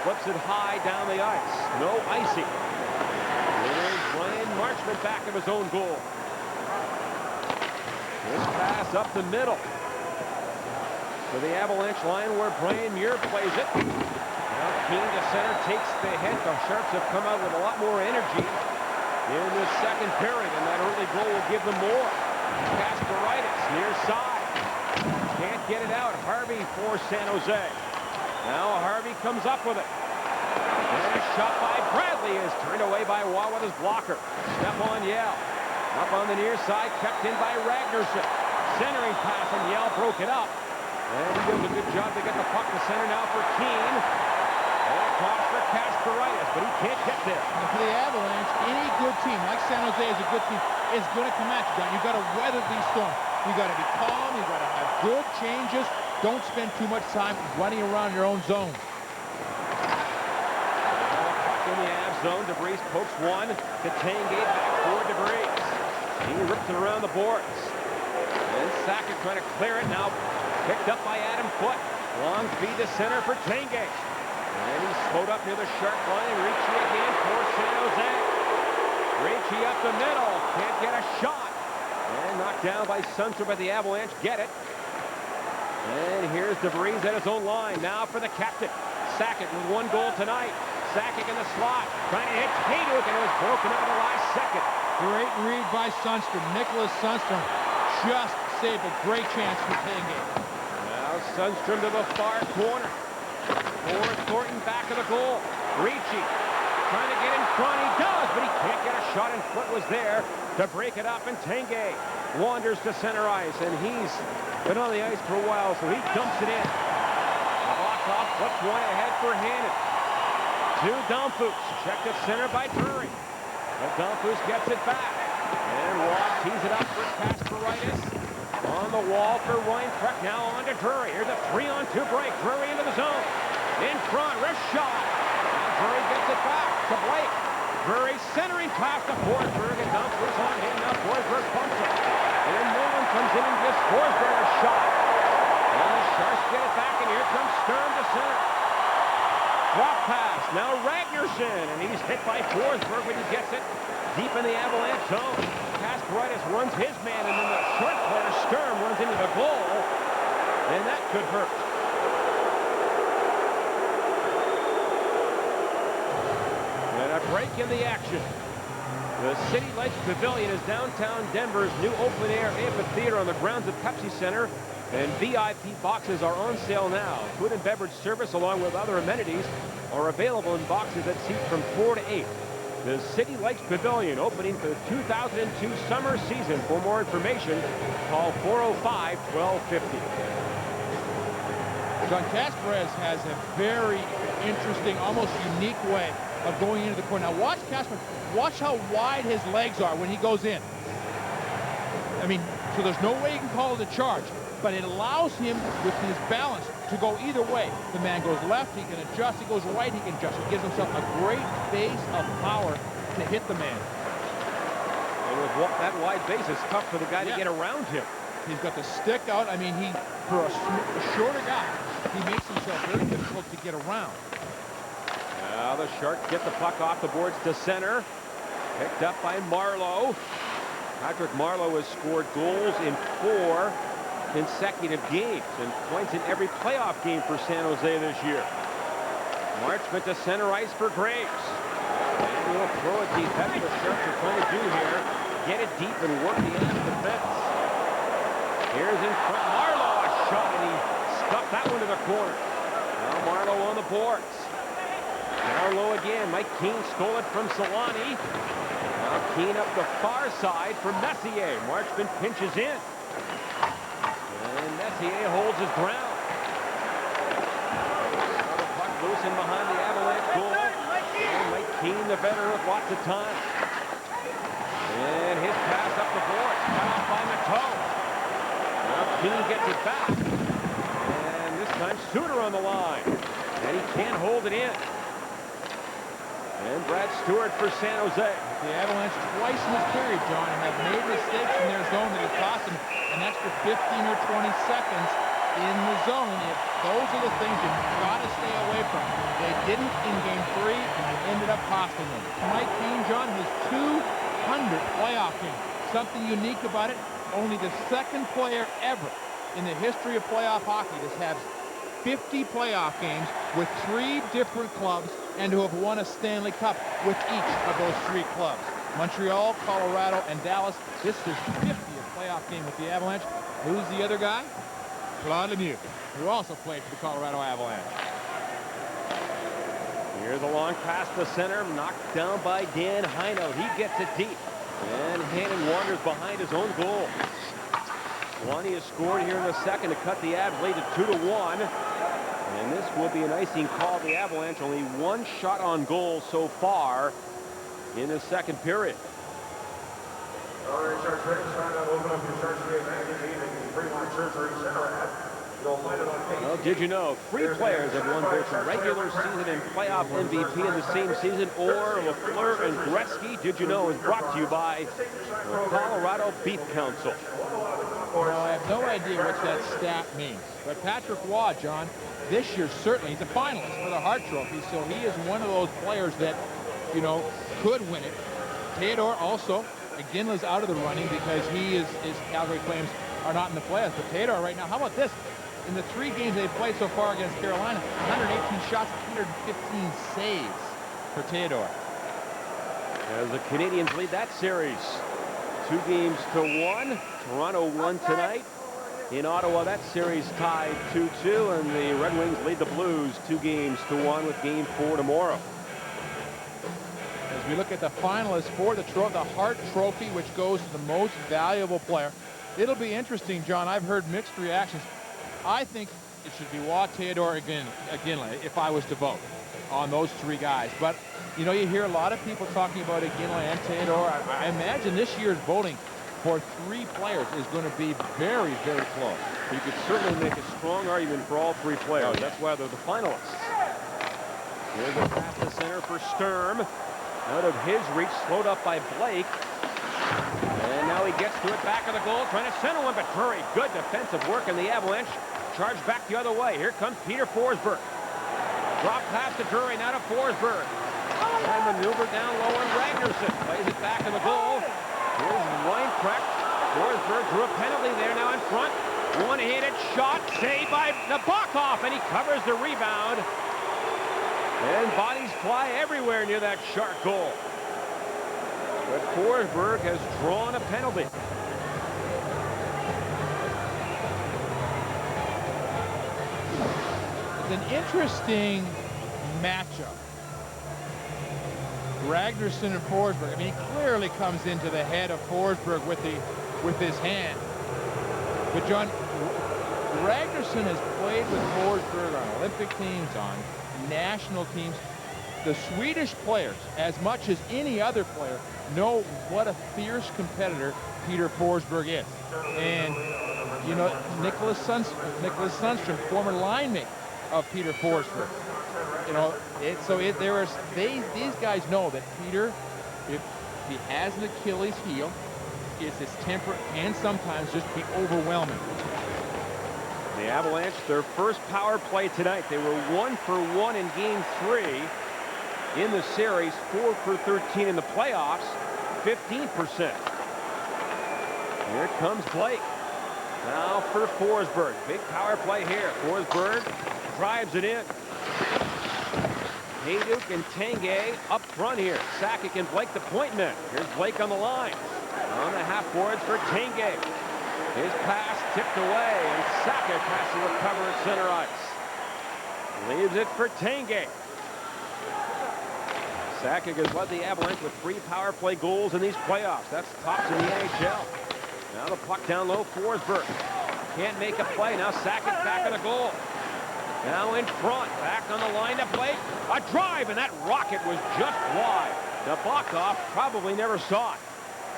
flips it high down the ice. No icing. There's Brian Marchment back of his own goal. This pass up the middle to the Avalanche line where Brian Muir plays it. Now Keane to center, takes the hit. The Sharks have come out with a lot more energy in the second period, and that early goal will give them more. Kasparaitis near side. Can't get it out. Harvey for San Jose. Now Harvey comes up with it. And a shot by Bradley is turned away by Waugh with his blocker. Stephon Yell. Up on the near side, kept in by Ragnarsson. Centering pass, and Yell broke it up. And he does a good job to get the puck to center now for Keane. And across for Kasparaitis, but he can't get there. And for the Avalanche, any good team, like San Jose is a good team, is going to come at you, Don. You've got to weather these storms. You've got to be calm. You've got to have good changes. Don't spend too much time running around your own zone. In the Avs zone, DeVries pokes one to Tanguay, back for DeVries. He rips it around the boards. And Sakic trying to clear it now. Picked up by Adam Foote. Long feed to center for Tanguay. And he's slowed up near the sharp line. And Ricci again for San Jose. Ricci up the middle. Can't get a shot. And knocked down by Sundstrom, but the Avalanche get it. And here's DeVries at his own line. Now for the captain. Sakic with one goal tonight. Sakic in the slot. Trying to hit Hayduk, and it was broken up in the last second. Great read by Sundstrom. Nicholas Sundstrom just saved a great chance for Tanguay. Now Sundstrom to the far corner. For Thornton back of the goal. Ricci trying to get in front. He does, but he can't get a shot, and Foote was there to break it up, and Tanguay wanders to center ice, and he's been on the ice for a while, so he dumps it in. Blocked off, puts one ahead for Hannon. To Dumfus, checked at center by Drury. But Dumfus gets it back. And Waugh tees it up for Kasparaitis. On the wall for Reinfrecht, now on to Drury. Here's a 3-on-2 break. Drury into the zone. In front, wrist shot. And Drury gets it back to Blake. Drury centering pass to Forsberg, and Dumfus on him. Now Forsberg pumps it. And Nolan comes in and gives Forsberg a shot. And the Sharks get it back, and here comes Sturm to center. Drop pass, now Ragnarsson, and he's hit by Forsberg when he gets it deep in the Avalanche zone. Kasparaitis runs his man, and then the short player Sturm runs into the goal, and that could hurt. And a break in the action. The City Lights Pavilion is downtown Denver's new open-air amphitheater on the grounds of Pepsi Center. And VIP boxes are on sale now. Food and beverage service, along with other amenities, are available in boxes that seat from 4 to 8. The City Lights Pavilion opening for the 2002 summer season. For more information, call 405-1250. John, Kasparaitis has a very interesting, almost unique way of going into the corner. Now watch Kasparaitis. Watch how wide his legs are when he goes in. I mean, so there's no way you can call it a charge. But it allows him, with his balance, to go either way. The man goes left, he can adjust. He goes right, he can adjust. He gives himself a great base of power to hit the man. And with that wide base, it's tough for the guy to get around him. He's got the stick out. I mean, for a shorter guy, he makes himself very difficult to get around. Now the Sharks get the puck off the boards to center. Picked up by Marleau. Patrick Marleau has scored goals in 4 consecutive games and points in every playoff game for San Jose this year. Marchment to center ice for Graves. And he'll throw it deep. That's what the Sharks are trying to do here. Get it deep and work the end of the defense. Here's in front Marleau, a shot, and he stuffed that one to the corner. Now Marleau on the boards. Marleau again. Mike Keane stole it from Solani. Now Keane up the far side for Messier. Marchment pinches in. And Messier holds his ground. Now the puck loose in behind the Avalanche goal. And Mike Keane, the veteran, with lots of time. And his pass up the board. Cut off by Matteau. Now Keane gets it back. And this time Suter on the line. And he can't hold it in. And Brad Stewart for San Jose. The Avalanche twice in this period, John, and have made mistakes in their zone that have cost them an extra 15 or 20 seconds in the zone. If those are the things you've got to stay away from. They didn't in Game 3, and it ended up costing them. Mike Keane, John, his 200th playoff game. Something unique about it, only the second player ever in the history of playoff hockey to have 50 playoff games with 3 different clubs and to have won a Stanley Cup with each of those 3 clubs. Montreal, Colorado, and Dallas. This is his 50th playoff game with the Avalanche. Who's the other guy? Claude Lemieux, who also played for the Colorado Avalanche. Here's a long pass to center, knocked down by Dan Heino. He gets it deep, and Hannon wanders behind his own goal. Swanee has scored here in the second to cut the Avs lead to 2-1. And this will be an icing call. The Avalanche only 1 shot on goal so far in the second period. All right, Sharks ready. Start up, open up your Sharks game magazine and Fremont Surgery Center app. You'll find it on page. Well, did you know 3 players have won both the regular season and playoff MVP in the same season? Or Lafleur and Gretzky, did you know, is brought to you by the Colorado Beef Council. Well, I have no idea what that stat means. But Patrick Waugh, John, this year certainly he's a finalist for the Hart Trophy, so he is one of those players that, you know, could win it. Theodore also, Iginla's out of the running because his Calgary Flames are not in the playoffs. But Theodore right now, how about this? In the 3 games they've played so far against Carolina, 118 shots, 115 saves for Theodore. As the Canadians lead that series 2-1. Toronto won tonight. In Ottawa, that series tied 2-2, and the Red Wings lead the Blues 2-1 with Game 4 tomorrow. As we look at the finalists for the Hart Trophy, which goes to the most valuable player, it'll be interesting, John. I've heard mixed reactions. I think it should be Waugh, Theodore, Iginla, if I was to vote on those 3 guys. But, you know, you hear a lot of people talking about Iginla and Theodore. I imagine this year's voting for 3 players is going to be very, very close. You could certainly make a strong argument for all 3 players. That's why they're the finalists. Here's a pass to center for Sturm. Out of his reach, slowed up by Blake. And now he gets to it back of the goal, trying to send one, but very good defensive work, and the Avalanche charge back the other way. Here comes Peter Forsberg. Drop pass to Drury, now to Forsberg. And maneuver down low, and Ragnarsson plays it back of the goal. Here's Weintracht. Forsberg drew a penalty there, now in front. One-handed shot, saved by Nabokov, and he covers the rebound. And bodies fly everywhere near that Shark goal. But Forsberg has drawn a penalty. It's an interesting matchup. Ragnarsson and Forsberg. I mean, he clearly comes into the head of Forsberg with his hand. But John, Ragnarsson has played with Forsberg on Olympic teams, on national teams. The Swedish players, as much as any other player, know what a fierce competitor Peter Forsberg is. And, you know, Nicholas Sundstrom, former line mate of Peter Forsberg. You know, these guys know that Peter, if he has an Achilles heel, his temper can sometimes just be overwhelming. The Avalanche, their first power play tonight. They were 1 for 1 in Game 3 in the series, 4 for 13 in the playoffs, 15%. Here comes Blake. Now for Forsberg. Big power play here. Forsberg drives it in. Hayduk and Tanguay up front here. Sakic and Blake, the point men. Here's Blake on the line. On the half boards for Tanguay. His pass tipped away, and Sakic has to recover at center ice. Leaves it for Tanguay. Sakic has led the Avalanche with 3 power play goals in these playoffs. That's tops in the NHL. Now the puck down low, Forsberg. Can't make a play. Now Sakic back of the goal. Now in front, back on the line to Blake. A drive, and that rocket was just wide. Nabokov probably never saw it.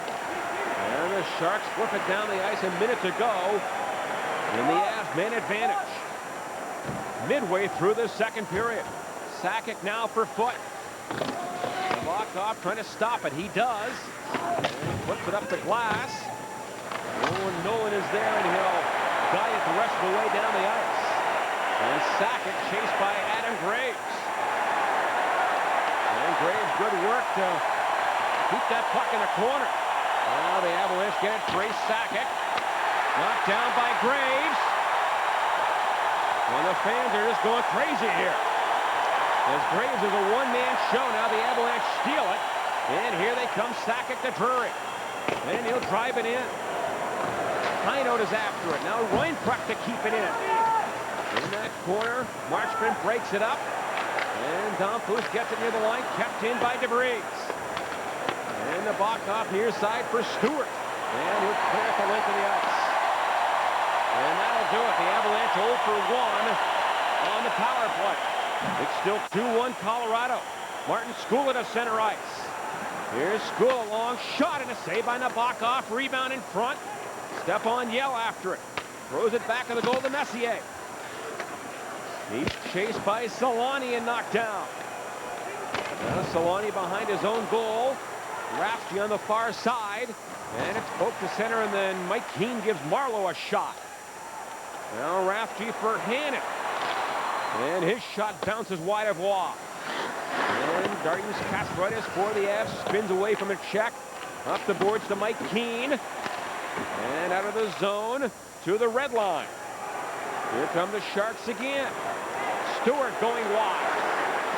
And the Sharks flip it down the ice a minute to go. In the Avs man advantage. Midway through the second period. Sakic now for Foot. Nabokov trying to stop it. He does. And puts it up the glass. Nolan is there, and he'll guide it the rest of the way down the ice. And Sakic chased by Adam Graves. And Graves, good work to keep that puck in the corner. Now the Avalanche get it. Trace Sakic. Knocked down by Graves. And the fans are just going crazy here. As Graves is a one-man show. Now the Avalanche steal it. And here they come, Sakic to Drury. And he'll drive it in. Heinold is after it. Now Reinprecht to keep it in. In that corner, Marchman breaks it up. And Domfus gets it near the line, kept in by DeVries. And Nabokov near side for Stewart. And he'll clear at the length of the ice. And that'll do it. The Avalanche 0 for 1 on the power play. It's still 2-1 Colorado. Martin Skula to center ice. Here's Skula, long shot and a save by Nabokov. Rebound in front. Stepan Yell after it. Throws it back of the goal to Messier. He's chased by Solani and knocked down. Now Solani behind his own goal. Rafsky on the far side. And it's poked to center, and then Mike Keane gives Marlowe a shot. Now Rafsky for Hannon. And his shot bounces wide of Waugh. And Darius Kasparaitis for the Avs spins away from a check. Up the boards to Mike Keane. And out of the zone to the red line. Here come the Sharks again. Stewart going wide.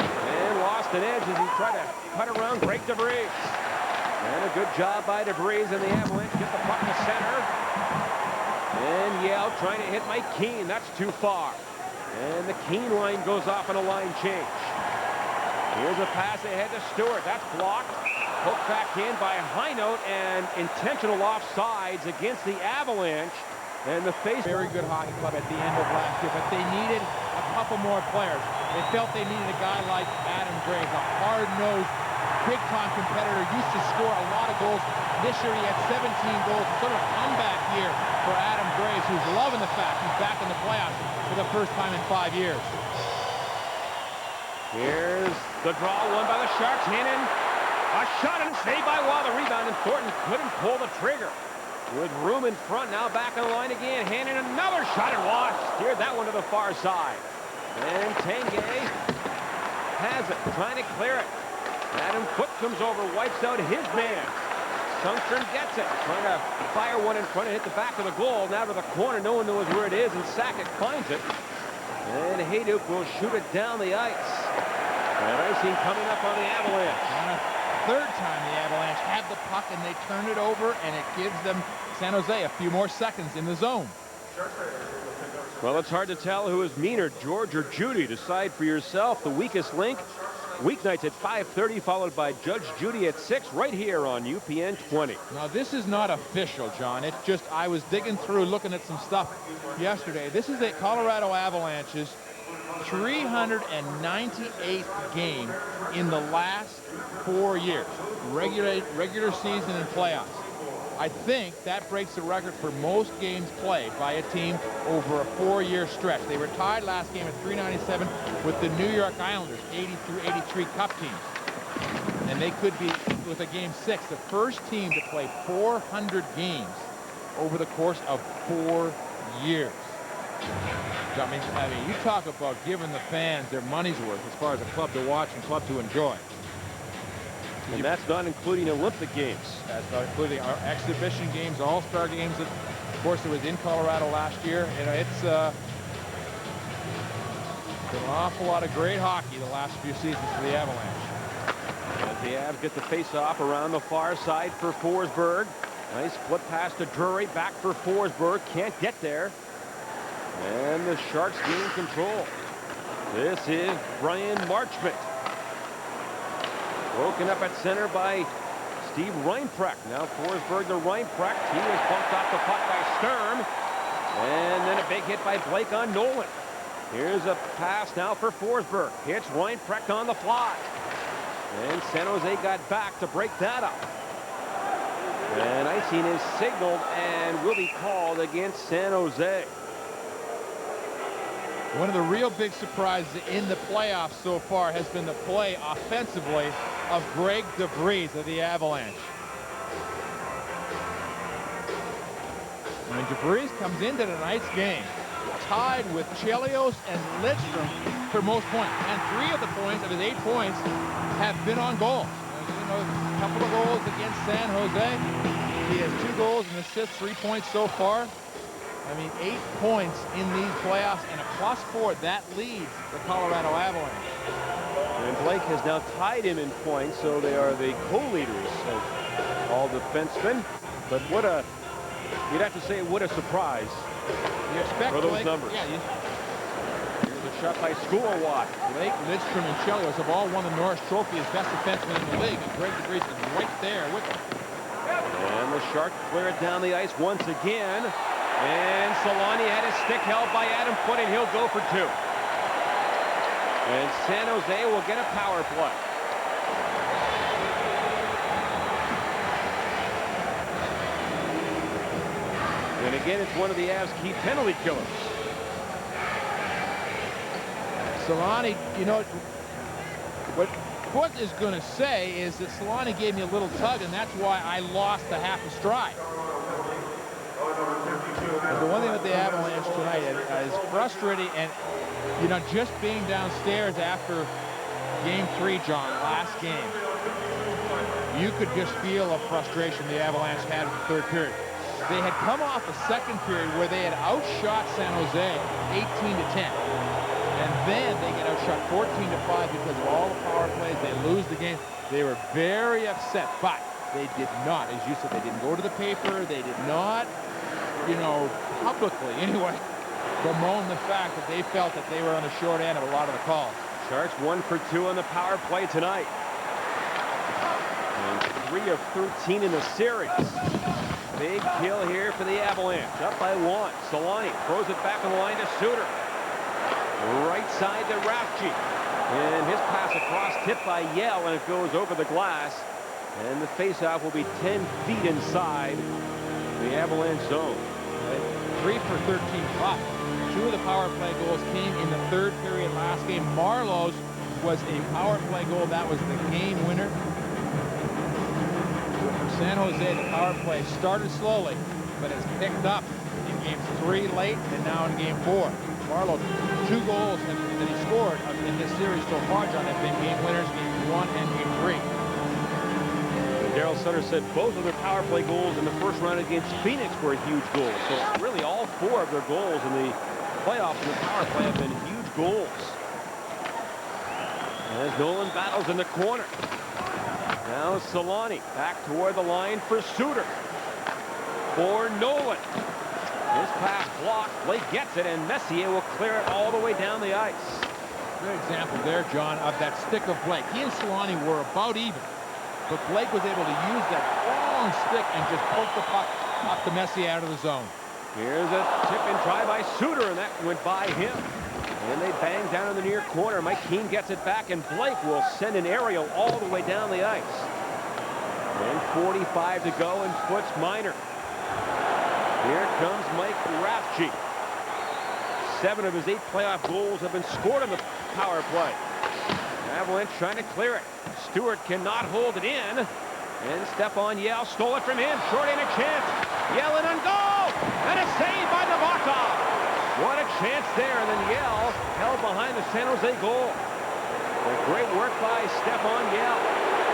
And lost an edge as he tried to cut around Greg DeVries. And a good job by DeVries, and the Avalanche get the puck to center. And Yale trying to hit Mike Keane. That's too far. And the Keane line goes off on a line change. Here's a pass ahead to Stewart. That's blocked. Poked back in by Heinold, and intentional offsides against the Avalanche. And the face. Very good hockey club at the end of last year, but they needed a couple more players. They felt they needed a guy like Adam Graves, a hard-nosed, big-time competitor, used to score a lot of goals. This year he had 17 goals. Sort of a comeback year for Adam Graves, who's loving the fact he's back in the playoffs for the first time in 5 years. Here's the draw won by the Sharks. Hannon, a shot and saved by Waugh. The rebound, and Thornton couldn't pull the trigger. With room in front, now back on the line again. Hannon, another shot, and Waugh steered that one to the far side. And Tanguay has it, trying to clear it. Adam Foote comes over, wipes out his man. Sundstrom gets it, trying to fire one in front and hit the back of the goal. Now to the corner, no one knows where it is, and Sakic finds it. And Hayduk will shoot it down the ice. And icing coming up on the Avalanche. And a third time the Avalanche have the puck, and they turn it over, and it gives them San Jose a few more seconds in the zone. Well, it's hard to tell who is meaner, George or Judy. Decide for yourself. The weakest link. Weeknights at 5:30, followed by Judge Judy at 6, right here on UPN 20. Now, this is not official, John. It's just I was digging through, looking at some stuff yesterday. This is the Colorado Avalanche's 398th game in the last 4 years, regular season and playoffs. I think that breaks the record for most games played by a team over a 4-year stretch. They were tied last game at 397 with the New York Islanders, 80 through 83 Cup teams. And they could be, with a game 6, the first team to play 400 games over the course of 4 years. I mean, you talk about giving the fans their money's worth as far as a club to watch and club to enjoy. And that's not including Olympic games. That's not including our exhibition games, all-star games. Of course, it was in Colorado last year. You know, it's been an awful lot of great hockey the last few seasons for the Avalanche. As the Avs get the face-off around the far side for Forsberg. Nice flip pass to Drury, back for Forsberg. Can't get there. And the Sharks gain control. This is Brian Marchment. Broken up at center by Steve Reinprecht. Now Forsberg to Reinprecht. He was bumped off the puck by Sturm. And then a big hit by Blake on Nolan. Here's a pass now for Forsberg. Hits Reinprecht on the fly. And San Jose got back to break that up. And icing is signaled and will be called against San Jose. One of the real big surprises in the playoffs so far has been the play offensively of Greg DeVries of the Avalanche. When DeVries comes into tonight's game, tied with Chelios and Lidstrom for most points. And 3 of the points, of his 8 points, have been on goals. You know, a couple of goals against San Jose. He has 2 goals and assists, 3 points so far. I mean, 8 points in these playoffs and a +4. That leads the Colorado Avalanche. And Blake has now tied him in points, so they are the co-leaders of all defensemen. But what a, you'd have to say, what a surprise. You expect for those Blake, numbers. Yeah, Here's a shot by Schoolwatt. Blake, Lidstrom, and Chelios have all won the Norris Trophy as best defenseman in the league. And Greg DeVries is right there with them. And the Sharks clear it down the ice once again. And Solani had his stick held by Adam Foote, and he'll go for 2. And San Jose will get a power play. And again, it's one of the Avs' key penalty killers. Solani, you know, what Foote is going to say is that Solani gave me a little tug, and that's why I lost a half a stride. But the one thing with the Avalanche tonight is frustrating, and, you know, just being downstairs after Game 3, John, last game, you could just feel a frustration the Avalanche had in the third period. They had come off a second period where they had outshot San Jose 18-10. And then they get outshot 14-5 because of all the power plays. They lose the game. They were very upset, but they did not, as you said, they didn't go to the paper. They did not, you know, publicly anyway, bemoan the fact that they felt that they were on the short end of a lot of the calls. Sharks 1 for 2 on the power play tonight. And 3 of 13 in the series. Big kill here for the Avalanche. Up by 1. Solani throws it back on the line to Suter. Right side to Rafchi. And his pass across, tipped by Yell, and it goes over the glass. And the faceoff will be 10 feet inside the Avalanche zone. 3 for 13 up. 2 of the power play goals came in the third period last game. Marlowe's was a power play goal. That was the game winner. For San Jose, the power play started slowly, but has picked up in games 3 late and now in game 4. Marlowe, 2 goals that he scored in this series so far, John, have been game winners, game 1 and game 3. Daryl Sutter said both of their power play goals in the first round against Phoenix were huge goals. So really all 4 of their goals in the playoffs in the power play have been huge goals. As Nolan battles in the corner. Now Solani back toward the line for Suter. For Nolan. His pass blocked. Blake gets it, and Messier will clear it all the way down the ice. Good example there, John, of that stick of Blake. He and Solani were about even, but Blake was able to use that long stick and just poke the puck up to Messier out of the zone. Here's a tip and try by Suter, and that went by him. And they bang down in the near corner. Mike Keane gets it back, and Blake will send an aerial all the way down the ice. And 45 to go in Foote's minor. Here comes Mike Rafchi. 7 of his 8 playoff goals have been scored on the power play. Avalanche trying to clear it. Stewart cannot hold it in. And Stefan Yell stole it from him. Short and a chance. Yell in on goal. And a save by Nabokov. What a chance there. And then Yell held behind the San Jose goal. And great work by Stefan Yell.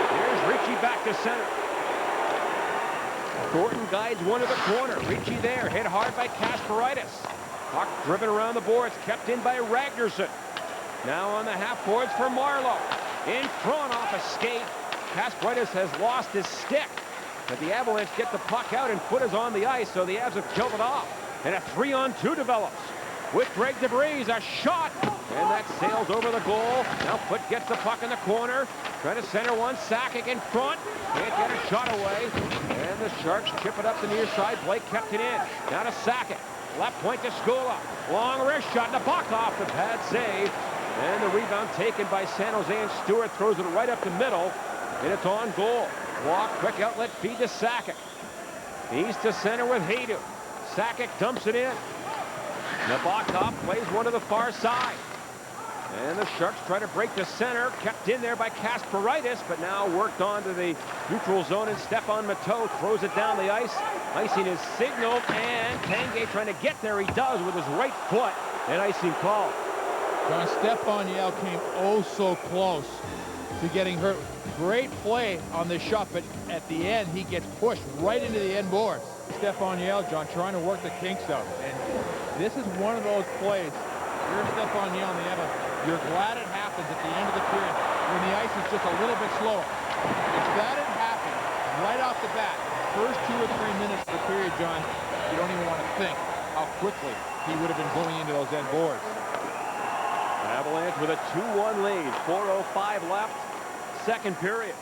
Here's Ricci back to center. Thornton guides one to the corner. Ricci there, hit hard by Kasparaitis. Puck driven around the boards, kept in by Ragnarsson. Now on the half boards for Marlowe. In front off a skate. Kasparaitis has lost his stick. But the Avalanche get the puck out, and Foote is on the ice, so the Avs have killed it off. And a 3-on-2 develops. With Greg DeVries, a shot. And that sails over the goal. Now Foote gets the puck in the corner. Trying to center one. Sakic in front. Can't get a shot away. And the Sharks chip it up the near side. Blake kept it in. Now to Sakic. Left point to Skula. Long wrist shot. Nabokov, the bad save. And the rebound taken by San Jose, and Stewart throws it right up the middle. And it's on goal. Walk, quick outlet feed to Sakic. East to center with Haydu. Sakic dumps it in. Nabokov plays one to the far side. And the Sharks try to break the center. Kept in there by Kasparaitis, but now worked on to the neutral zone, and Stefan Matteau throws it down the ice. Icing is signaled, and Tanguay trying to get there. He does with his right foot, and icing call. John, Stefan Yell came oh so close to getting hurt. Great play on this shot, but at the end, he gets pushed right into the end boards. Stefan Yell, John, trying to work the kinks out, and this is one of those plays. You're Stefan Yell, and you're glad it happens at the end of the period when the ice is just a little bit slower. If that had happened right off the bat, first 2 or 3 minutes of the period, John, you don't even want to think how quickly he would have been going into those end boards. Avalanche with a 2-1 lead. 4:05 left. Second period.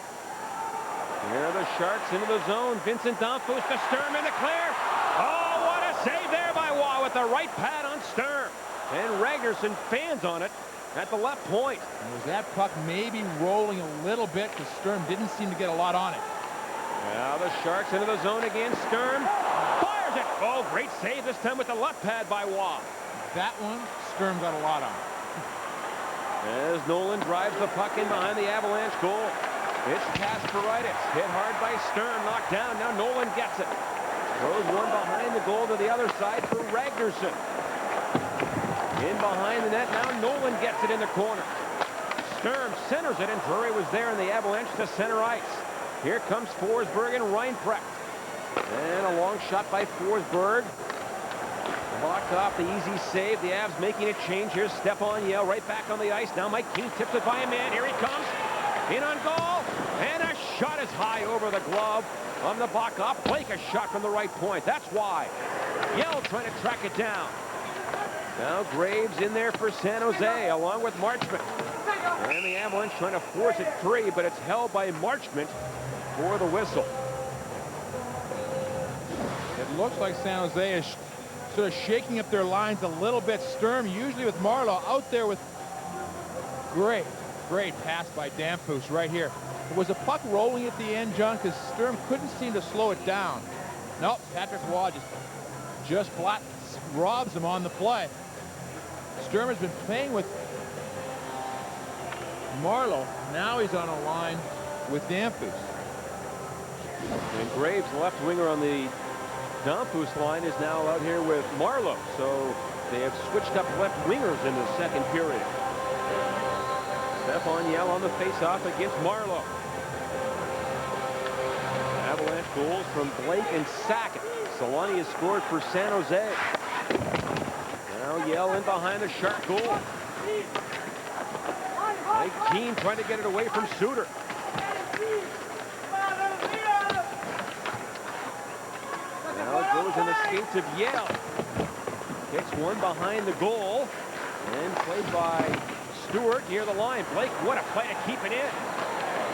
Here are the Sharks into the zone. Vincent Danfus to Sturm in the clear. Oh, what a save there by Waugh with the right pad on Sturm. And Ragnarsson fans on it at the left point. And was that puck maybe rolling a little bit because Sturm didn't seem to get a lot on it. Now the Sharks into the zone again. Sturm fires it. Oh, great save this time with the left pad by Waugh. That one, Sturm got a lot on. As Nolan drives the puck in behind the Avalanche goal. It's Kasparaitis. Hit hard by Sturm. Knocked down. Now Nolan gets it. Throws one behind the goal to the other side for Ragnarsson. In behind the net. Now Nolan gets it in the corner. Sturm centers it, and Drury was there in the Avalanche to center ice. Here comes Forsberg and Reinprecht. And a long shot by Forsberg. Blocked off the easy save. The Avs making a change. Here's Stefan Yell right back on the ice. Now Mike Keane tips it by a man. Here he comes. In on goal. And a shot is high over the glove on the block off. Blake a shot from the right point. That's why. Yell trying to track it down. Now Graves in there for San Jose along with Marchment. And the Avalanche trying to force it free, but it's held by Marchment for the whistle. It looks like San Jose is sort of shaking up their lines a little bit. Sturm usually with Marleau out there with great pass by Danfus right here. Was a puck rolling at the end, John, because Sturm couldn't seem to slow it down. Nope, Patrick Waugh just flat robs him on the play. Sturm has been playing with Marleau. Now he's on a line with Danfus. And Graves, left winger on the Danfus line, is now out here with Marleau. So they have switched up left wingers in the second period. Stefan Yell on the faceoff against Marleau. Avalanche goals from Blake and Sackett. Solani has scored for San Jose. Now Yell in behind the Shark goal. Mike Keane trying to get it away from Suter. Now it goes in the skates of Yell. Gets one behind the goal. And played by Stewart near the line. Blake, what a play to keep it in.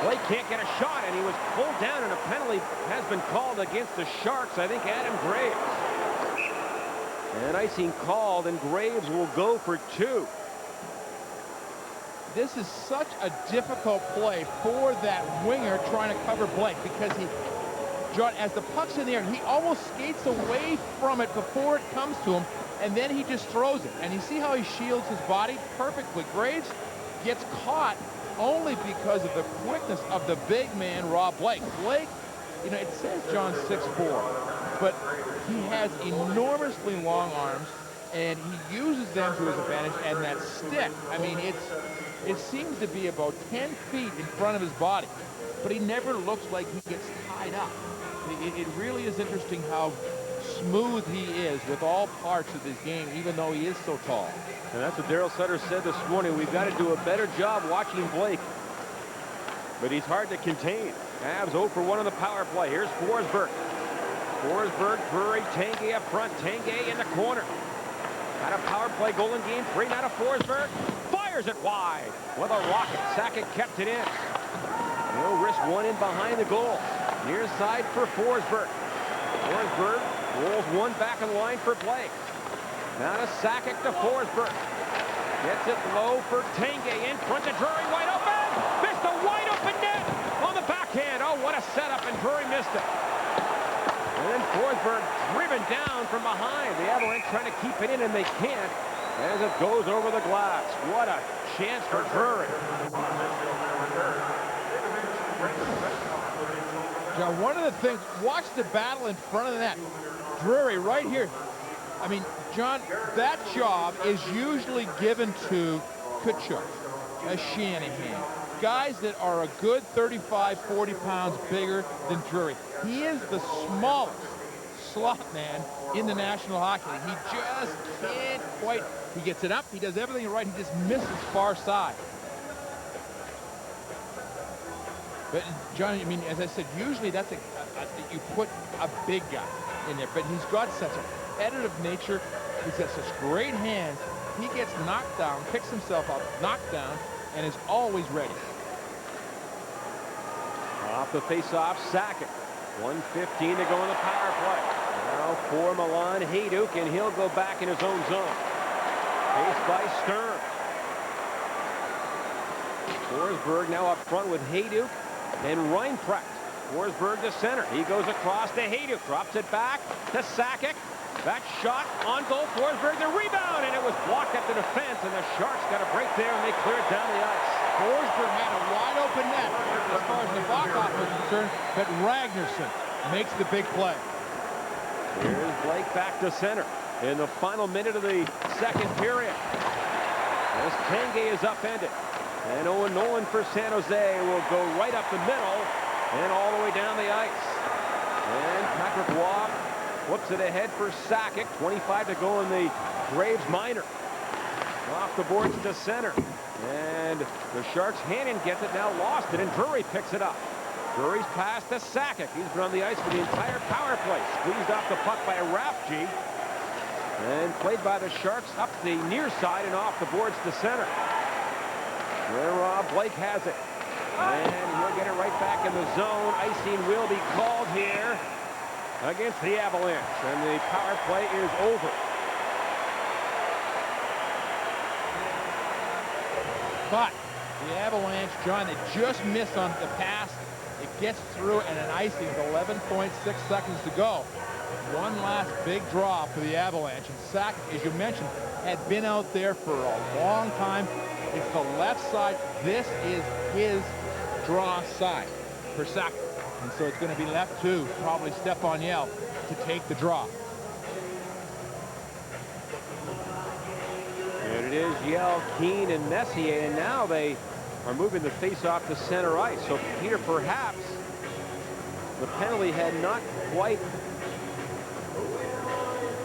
Blake can't get a shot, and he was pulled down, and a penalty has been called against the Sharks. I think Adam Graves. And icing called, and Graves will go for 2. This is such a difficult play for that winger trying to cover Blake, because John, as the puck's in the air, he almost skates away from it before it comes to him, and then he just throws it. And you see how he shields his body perfectly. Graves gets caught only because of the quickness of the big man, Rob Blake. Blake, you know, it says John 6'4", but he has enormously long arms, and he uses them to his advantage. And that stick, I mean, it seems to be about 10 feet in front of his body, but he never looks like he gets tied up. It really is interesting how smooth he is with all parts of his game, even though he is so tall. And that's what Daryl Sutter said this morning. We've got to do a better job watching Blake. But he's hard to contain. Avs 0 for 1 on the power play. Here's Forsberg. Forsberg, Drury, Tanguay up front. Tanguay in the corner. Got a power play goal in game 3. Now to Forsberg. Fires it wide with a rocket. Sackett kept it in. No risk, one in behind the goal. Near side for Forsberg. Forsberg rolls one back in line for Blake. Now to Sackett to Forsberg. Gets it low for Tanguay in front of Drury. Wide open. Missed a wide open net on the backhand. Oh, what a setup, and Drury missed it. And then Forsberg driven down from behind. The Avalanche trying to keep it in, and they can't as it goes over the glass. What a chance for Drury. John, one of the things, watch the battle in front of the net. Drury right here. I mean, John, that job is usually given to Kachuk, a Shanahan, guys that are a good 35, 40 pounds bigger than Drury. He is the smallest slot man in the National Hockey League. He just can't quite. He gets it up. He does everything right. He just misses far side. But, John, I mean, as I said, usually that's you put a big guy in there. But he's got such a competitive nature. He's got such great hands. He gets knocked down, picks himself up, knocked down, and is always ready. Off the face-off, Sakic. 1:15 to go in the power play. Now for Milan Hayduk, and he'll go back in his own zone. Faced by Stern. Forsberg now up front with Hayduk and Reinprecht. Forsberg to center. He goes across to Hayduk. Drops it back to Sakic. That shot on goal. Forsberg, the rebound, and it was blocked at the defense, and the Sharks got a break there, and they cleared down the ice. Forsberg had a wide-open net as far as the box-off was concerned, but Ragnarsson makes the big play. Here's Blake back to center in the final minute of the second period. As Tanguay is upended. And Owen Nolan for San Jose will go right up the middle and all the way down the ice. And Patrick Waugh flips it ahead for Sakic. 25 to go in the Braves minor. Off the boards to center. And the Sharks hand-in gets it, now lost it, and Drury picks it up. Drury's pass to Sakic. He's been on the ice for the entire power play. Squeezed off the puck by Rafji. And played by the Sharks up the near side and off the boards to center. Where Rob Blake has it. And he'll get it right back in the zone. Icing will be called here against the Avalanche. And the power play is over. But the Avalanche, John, they just missed on the pass. It gets through, and an icing with 11.6 seconds to go. One last big draw for the Avalanche. And Sakic, as you mentioned, had been out there for a long time. It's the left side. This is his draw side for Sakic. And so it's going to be left to probably Stefan Yell to take the draw. And it is Yell, Keane, and Messier, and now they are moving the face-off to center ice. So, Peter, perhaps the penalty had not quite...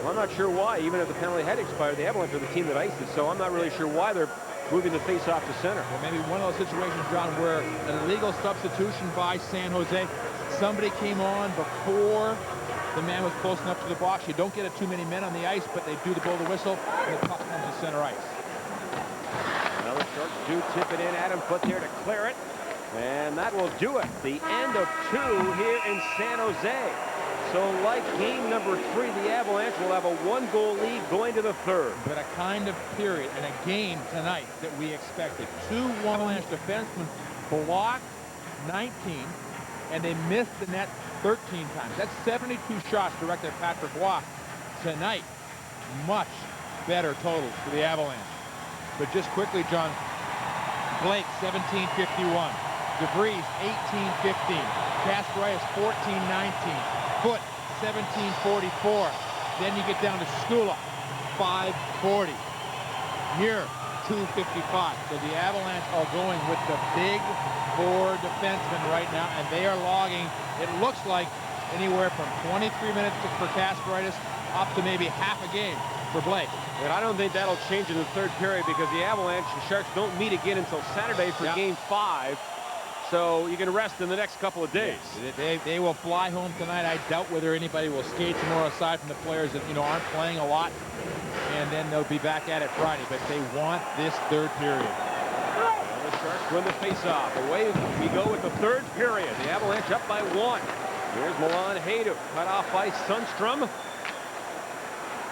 Well, I'm not sure why, even if the penalty had expired. The Avalanche are the team that iced it, so I'm not really sure why they're moving the face-off to center. Well, maybe one of those situations, John, where an illegal substitution by San Jose. Somebody came on before the man was close enough to the box. You don't get too many men on the ice, but they do blow the whistle, and the puck comes to center ice. Well, the Sharks do tip it in. Adam Foote there to clear it. And that will do it. The end of 2 here in San Jose. So like game number 3, the Avalanche will have a 1-goal lead going to the third. But a kind of period and a game tonight that we expected. 2 Avalanche defensemen blocked 19, and they missed the net 13 times. That's 72 shots directed at Patrick Waugh. Tonight, much better totals for the Avalanche. But just quickly, John, Blake, 17:51. DeVries, 18:15. Kasparaitis, 14:19. Foote, 17:44. Then you get down to Skula, 5:40. Muir, 2:55. So the Avalanche are going with the big 4 defensemen right now, and they are logging, it looks like, anywhere from 23 minutes for Kasparaitis up to maybe half a game for Blake. And I don't think that'll change in the third period because the Avalanche and Sharks don't meet again until Saturday for game 5. So you can rest in the next couple of days. They will fly home tonight. I doubt whether anybody will skate tomorrow aside from the players that, aren't playing a lot. And then they'll be back at it Friday. But they want this third period. Well, the Sharks win the faceoff. Away we go with the third period. The Avalanche up by 1. Here's Milan Hayduk, cut off by Sundstrom.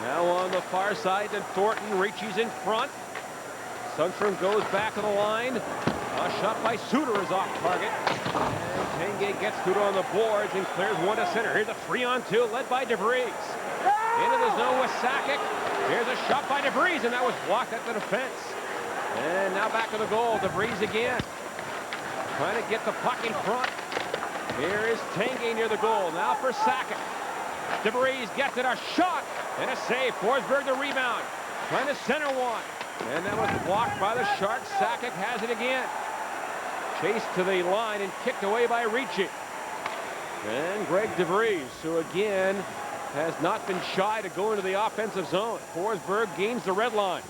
Now on the far side to Thornton. Ricci's in front. Sundstrom goes back of the line. A shot by Suter is off target. And Tanguay gets Suter on the boards and clears one to center. Here's a 3-on-2 led by DeVries. Into the zone with Sakic. Here's a shot by DeVries, and that was blocked at the defense. And now back to the goal. DeVries again. Trying to get the puck in front. Here is Tanguay near the goal. Now for Sakic. DeVries gets it. A shot. And a save. Forsberg the rebound. Trying to center one. And that was blocked by the Sharks. Sakic has it again. Chased to the line and kicked away by Ricci. And Greg DeVries, who again has not been shy to go into the offensive zone. Forsberg gains the red line.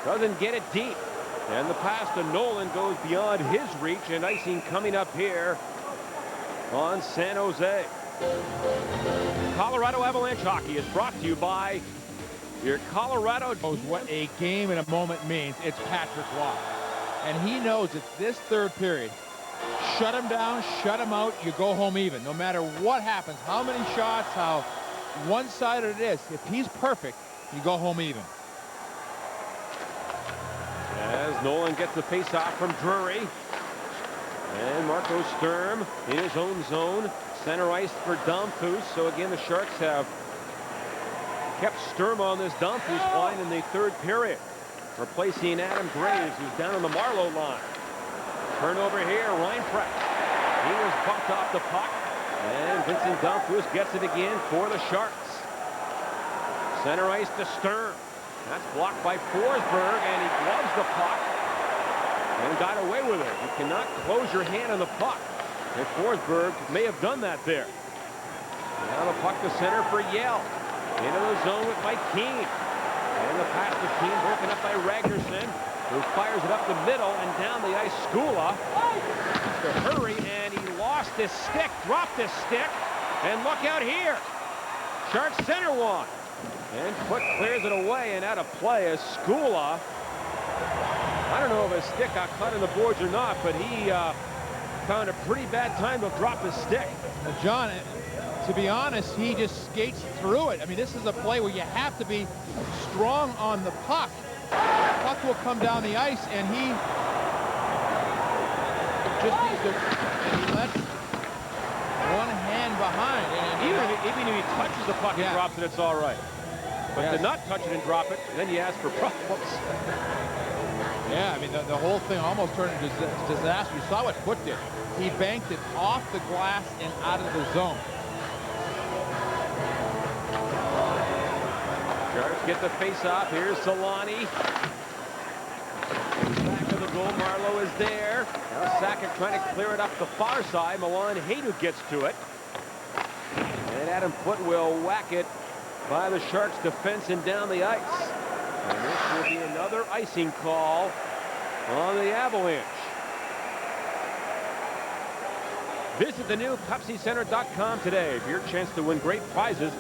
Doesn't get it deep. And the pass to Nolan goes beyond his reach, and icing coming up here on San Jose. Colorado Avalanche hockey is brought to you by your Colorado. Knows what a game in a moment means. It's Patrick Roy. And he knows it's this third period. Shut him down, shut him out, you go home even. No matter what happens, how many shots, how one-sided it is. If he's perfect, you go home even. As Nolan gets the face-off from Drury. And Marco Sturm in his own zone. Center ice for Domfus. So again, the Sharks have kept Sturm on this Domfus line in the third period, replacing Adam Graves, who's down on the Marlowe line. Turnover here, Reinprecht. He was bumped off the puck. And Vincent Domfus gets it again for the Sharks. Center ice to Sturm. That's blocked by Forsberg, and he gloves the puck and got away with it. You cannot close your hand on the puck. And Forsberg may have done that there. Now the puck to center for Yell. Into the zone with Mike Keane. And the pass to Keane broken up by Ragnarsson, who fires it up the middle and down the ice. Skula to hurry, and he lost his stick, dropped his stick, and look out here. Sharks center one. And Foot clears it away and out of play as Skula. I don't know if his stick got caught in the boards or not, but he found a pretty bad time to drop his stick. John, to be honest, he just skates through it. I mean, this is a play where you have to be strong on the puck. The puck will come down the ice, and he just needs to, and he lets one hand behind. And even if he touches the puck and drops it, it's all right. But to not touch it and drop it, then you ask for problems. Yeah, I mean, the whole thing almost turned into disaster. You saw what Foot did. He banked it off the glass and out of the zone. Sharks get the face-off. Here's Solani. Back of the goal. Marlowe is there. Now Sakic trying to clear it up the far side. Milan Hejduk gets to it. And Adam Foot will whack it by the Sharks defense and down the ice. And this will be another icing call on the Avalanche. Visit the new PepsiCenter.com today for your chance to win great prizes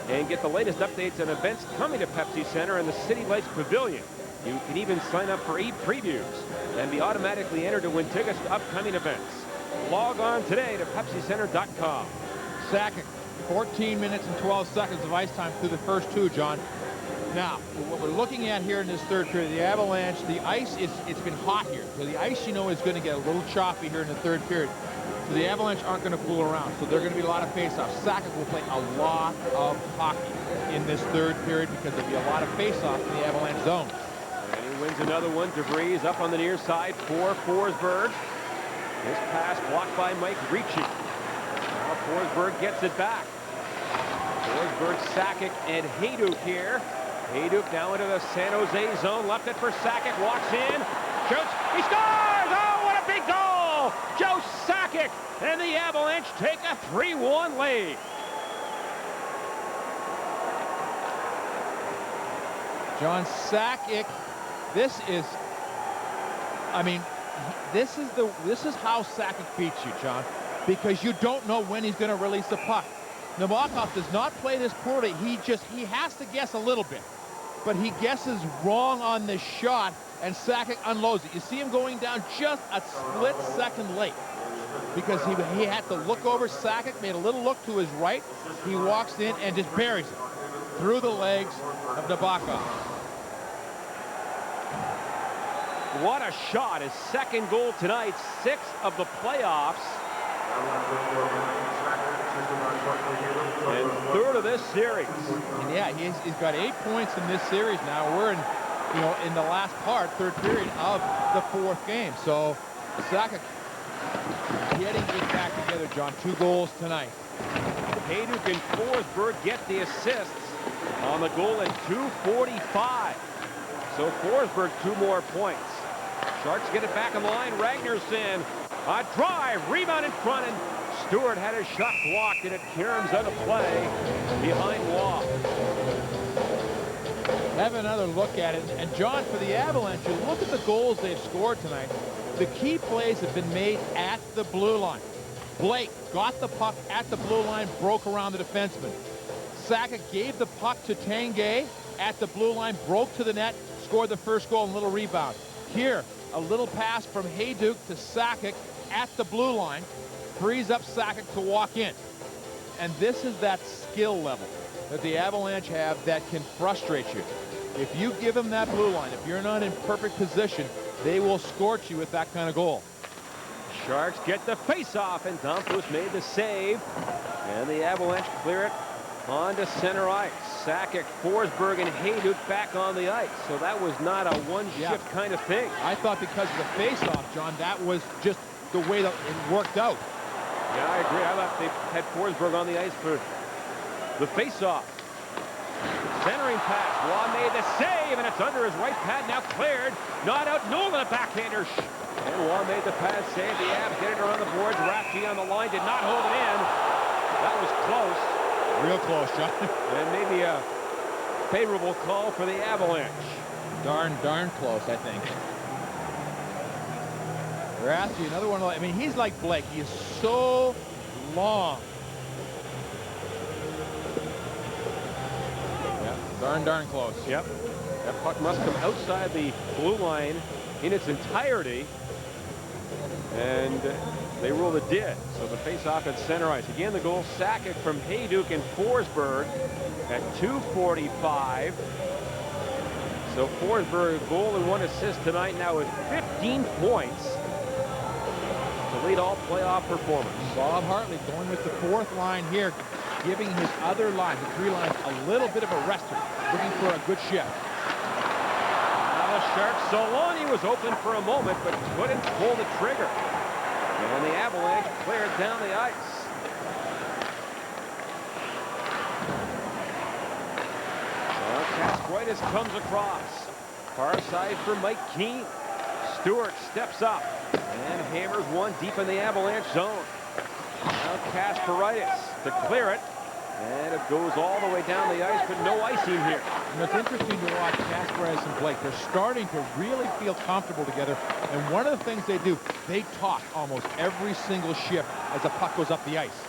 and get the latest updates on events coming to Pepsi Center and the City Lights Pavilion. You can even sign up for e-previews and be automatically entered to win tickets to upcoming events. Log on today to PepsiCenter.com. Sakic, 14 minutes and 12 seconds of ice time through the first two, John. Now, what we're looking at here in this third period, the Avalanche, the ice, it's been hot here. So the ice, you know, is going to get a little choppy here in the third period. So the Avalanche aren't going to fool around. So there are going to be a lot of face-offs. Sakic will play a lot of hockey in this third period because there'll be a lot of face-offs in the Avalanche zone. And he wins another one. DeVries up on the near side for Forsberg. His pass blocked by Mike Ricci. Now Forsberg gets it back. Forsberg, Sakic, and Hejduk here. Hejduk now into the San Jose zone. Left it for Sakic. Walks in. Shoots. He scores! Oh, what a big goal! Joe Sakic and the Avalanche take a 3-1 lead. John Sakic, this is how Sakic beats you, John, because you don't know when he's going to release the puck. Nabokov does not play this poorly. He has to guess a little bit, but he guesses wrong on this shot, and Sakic unloads it. You see him going down just a split second late because he had to look over. Sakic made a little look to his right. He walks in and just buries it through the legs of Nabokov. What a shot. His second goal tonight, 6 of the playoffs. And third of this series. And yeah, he's got 8 points in this series now. We're in you know, in the last part, third period of the fourth game. So Sakic getting it back together, John. 2 goals tonight. Hayduk and Forsberg get the assists on the goal at 2:45. So Forsberg 2 more points. Sharks get it back in line. Ragnarsson, a drive, rebound in front, and Stewart had his shot blocked, and it caroms out of play behind Waugh. Have another look at it. And John, for the Avalanche, you look at the goals they've scored tonight. The key plays have been made at the blue line. Blake got the puck at the blue line, broke around the defenseman. Sakic gave the puck to Tanguay at the blue line, broke to the net, scored the first goal and a little rebound. Here, a little pass from Hayduk to Sakic at the blue line, frees up Sakic to walk in. And this is that skill level that the Avalanche have that can frustrate you. If you give them that blue line, if you're not in perfect position, they will scorch you with that kind of goal. Sharks get the face-off, and Domfus made the save. And the Avalanche clear it onto center ice. Sakic, Forsberg, and Hayduk back on the ice. So that was not a one-shift kind of thing. I thought because of the face-off, John, that was just the way that it worked out. Yeah, I agree. I thought they had Forsberg on the ice for the face-off. Centering pass. Waugh made the save, and it's under his right pad. Now cleared. Not out. Nolan, a backhander. And Waugh made the pass. Save the Avs. Get it around the boards. Raffy on the line. Did not hold it in. That was close. Real close, John. And maybe a favorable call for the Avalanche. Darn close, I think. Raffy, another one. I mean, he's like Blake. He is so long. Darn close. Yep. That puck must come outside the blue line in its entirety. And they ruled it did. So the face-off at center ice. Again, the goal, Sakic from Hayduk and Forsberg at 2:45. So Forsberg, goal and 1 assist tonight, now with 15 points to lead all playoff performers. Bob Hartley going with the 4th line here, giving his other line, the 3 lines, a little bit of a rester, looking for a good shift. Now the Sharks, Solani was open for a moment, but couldn't pull the trigger. And the Avalanche cleared down the ice. Well, Kasparaitis comes across. Far side for Mike Keane. Stewart steps up and hammers one deep in the Avalanche zone. Now Kasparaitis to clear it. And it goes all the way down the ice, but no icing here. And it's interesting to watch Kasparaitis and Blake. They're starting to really feel comfortable together. And one of the things they do, they talk almost every single shift as the puck goes up the ice.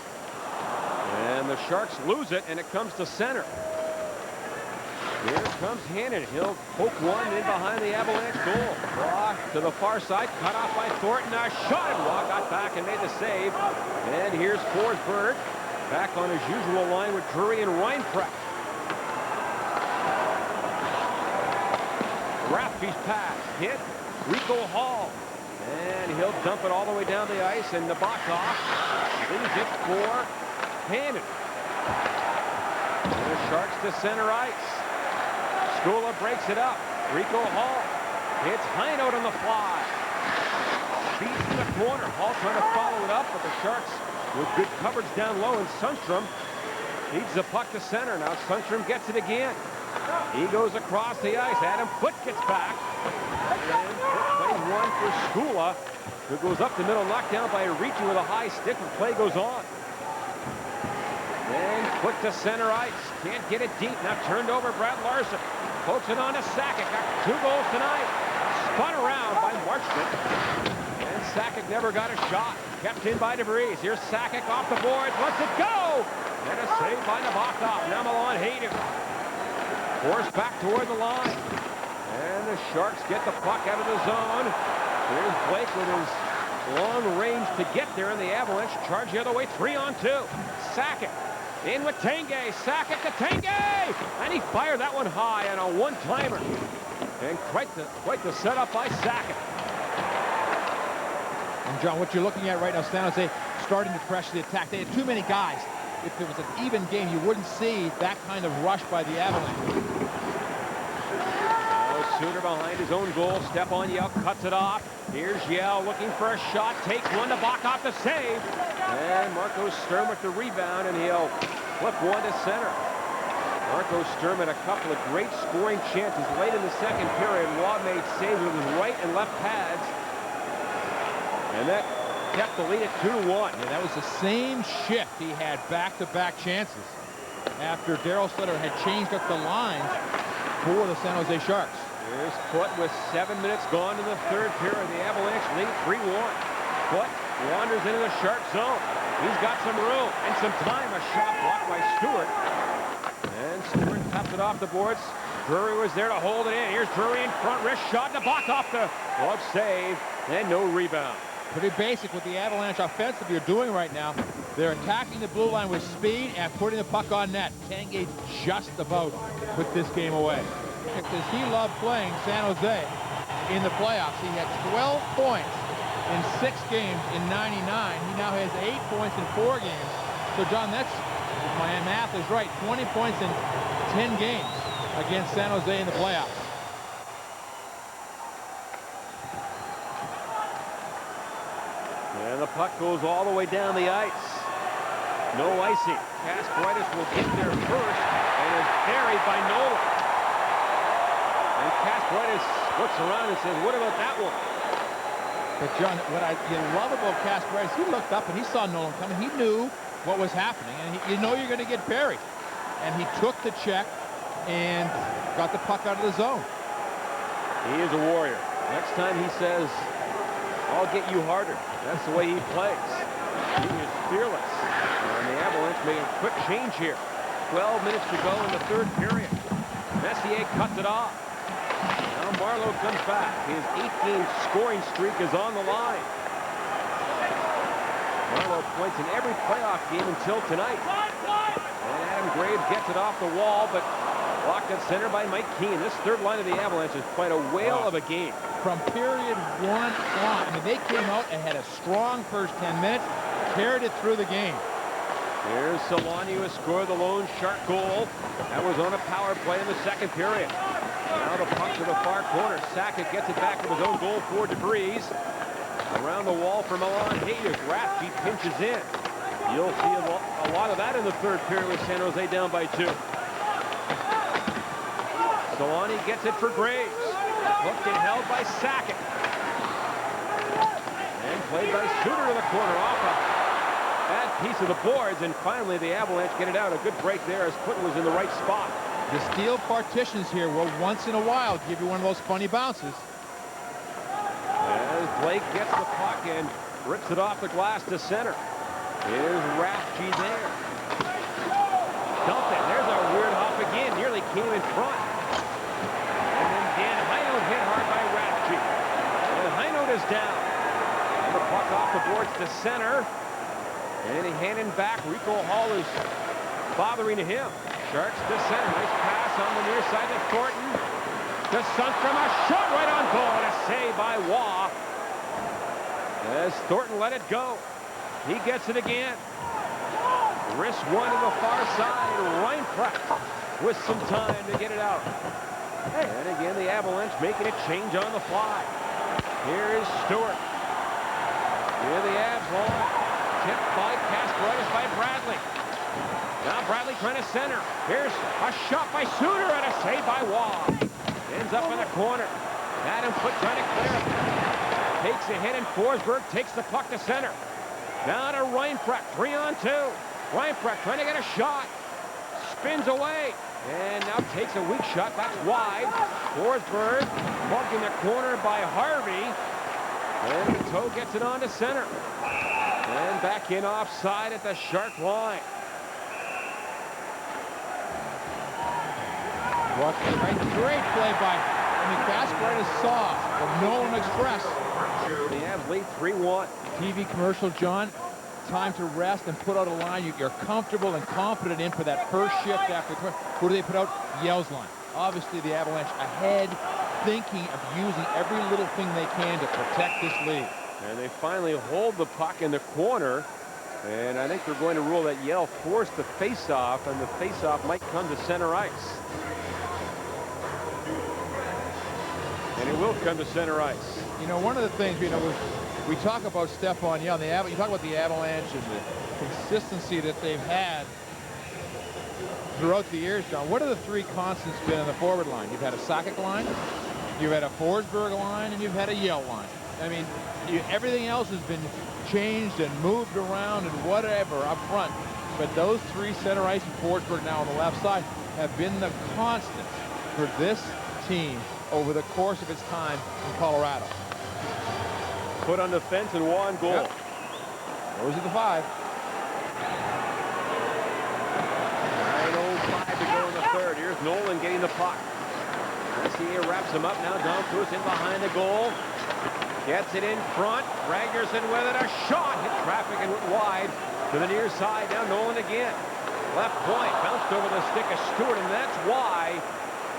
And the Sharks lose it, and it comes to center. Here comes Hannon. He'll poke one in behind the Avalanche goal. Waugh to the far side, cut off by Thornton. A shot, and Waugh got back and made the save. And here's Forsberg. Back on his usual line with Drury and Reinprecht. Raffy's pass hit Rico Hall. And he'll dump it all the way down the ice, and the box off leaves it for Hannon. And the Sharks to center ice. Skula breaks it up. Rico Hall hits Heinold on the fly. Beats in the corner. Hall trying to follow it up, but the Sharks with good coverage down low, and Sundstrom feeds the puck to center. Now Sundstrom gets it again. He goes across the ice. Adam Foote gets back. And Foote plays one for Skula, who goes up the middle, knocked down by Ricci with a high stick. The play goes on. And Foote to center ice. Can't get it deep. Now turned over, Brad Larson. Pokes it on to Sakic. Got 2 goals tonight. Spun around by Marchment. And Sakic never got a shot. Kept in by DeVries. Here's Sakic off the boards. Lets it go! And a save by Nabokov. Now Milan Hayduk. Forced back toward the line. And the Sharks get the puck out of the zone. Here's Blake with his long range to get there, and the Avalanche charge the other way. 3-on-2. Sakic in with Tanguay. Sakic to Tanguay! And he fired that one high on a one-timer. And quite the setup by Sakic. And John, what you're looking at right now, San Jose starting to pressure the attack. They had too many guys. If it was an even game, you wouldn't see that kind of rush by the Avalanche. Now Suter behind his own goal. Stepan Yell cuts it off. Here's Yell looking for a shot. Takes one to Bokhoff to save. And Marco Sturm with the rebound, and he'll flip one to center. Marco Sturm had a couple of great scoring chances late in the second period. Waugh made saves with his right and left pads. And that kept the lead at 2-1. Yeah, that was the same shift he had back-to-back chances after Darryl Sutter had changed up the lines for the San Jose Sharks. Here's Foote with 7 minutes gone in the third period. The Avalanche lead 3-1. Foote wanders into the Shark zone. He's got some room and some time. A shot blocked by Stewart. And Stewart tapped it off the boards. Drury was there to hold it in. Here's Drury in front. Wrist shot to Bokhoff. The glove save and no rebound. Pretty basic what the Avalanche offensively are doing right now. They're attacking the blue line with speed and putting the puck on net. Tanguay just about put this game away. Because he loved playing San Jose in the playoffs. He had 12 points in 6 games in '99. He now has 8 points in 4 games. So, John, that's, if my math is right, 20 points in 10 games against San Jose in the playoffs. And the puck goes all the way down the ice. No icing. Kasparaitis will get there first and is buried by Nolan. And Kasparaitis looks around and says, what about that one? But, John, what you love about Kasparaitis, he looked up and he saw Nolan coming. He knew what was happening, and you know you're going to get buried. And he took the check and got the puck out of the zone. He is a warrior. Next time he says, I'll get you harder. That's the way he plays. He is fearless. And the Avalanche making a quick change here. 12 minutes to go in the third period. Messier cuts it off. Now Marleau comes back. His 8-game scoring streak is on the line. Marleau points in every playoff game until tonight. And Adam Graves gets it off the wall, but blocked at center by Mike Keane. This third line of the Avalanche is quite a whale of a game. From period 1 on, I mean, they came out and had a strong first 10 minutes, carried it through the game. Here's Solani who scored the lone Shark goal. That was on a power play in the second period. Now the puck to the far corner. Sakic gets it back from his own goal for DeVries. Around the wall for Milan Hayes. Rathje pinches in. You'll see a lot of that in the third period with San Jose down by 2. Solani gets it for Graves. Hooked and held by Sakic. And played by Suter to the corner off a bad piece of the boards. And finally the Avalanche get it out. A good break there as Foote was in the right spot. The steel partitions here will once in a while give you one of those funny bounces. As Blake gets the puck and rips it off the glass to center. Here's Rathje there. Dumped it. There's a weird hop again. Nearly came in front. And then Dan Heinold hit hard by Rathje. And Heinold is down. And the puck off the boards to center. And he handed back. Rico Hall is bothering him. Sharks to center. Nice pass on the near side to Thornton. To Sundstrom. A shot right on goal. And a save by Waugh. As Thornton let it go. He gets it again. Wrist one to the far side. Reinprecht with some time to get it out. And again, the Avalanche making a change on the fly. Here is Stewart. Here the Avs line. Tipped by Kasparaitis by Bradley. Now Bradley trying to center. Here's a shot by Suter and a save by Waugh. Ends up in the corner. Adam Foote trying to clear it. Takes a hit and Forsberg takes the puck to center. Now to Reinprecht, 3-on-2. Reinprecht trying to get a shot. Spins away. And now takes a weak shot. That's wide. Forsberg bumped in the corner by Harvey. And the toe gets it on to center. And back in offside at the Shark line. Great play by, Kasparaitis soft, but Nolan Express. The Avs lead 3-1. TV commercial, John. Time to rest and put out a line you're comfortable and confident in for that first shift after. Who do they put out? Yell's line. Obviously, the Avalanche ahead, thinking of using every little thing they can to protect this lead. And they finally hold the puck in the corner. And I think they're going to rule that Yell forced the face-off, and the face-off might come to center ice. And it will come to center ice. You know, one of the things, you know, we talk about Stephon Young, you talk about the Avalanche and the consistency that they've had throughout the years, John. What are the three constants been in the forward line? You've had a Sakic line, you've had a Forsberg line, and you've had a Yell line. I mean, everything else has been changed and moved around and whatever up front. But those three center ice and Forsberg now on the left side have been the constants for this team over the course of its time in Colorado. Put on the fence and one goal. Yep. Those are the five. 9:05 to go in the third. Here's Nolan getting the puck. Messier wraps him up now. Don Cruise in behind the goal. Gets it in front. Ragnarsson with it. A shot. Hit traffic and went wide to the near side. Now Nolan again. Left point. Bounced over the stick of Stewart, and that's why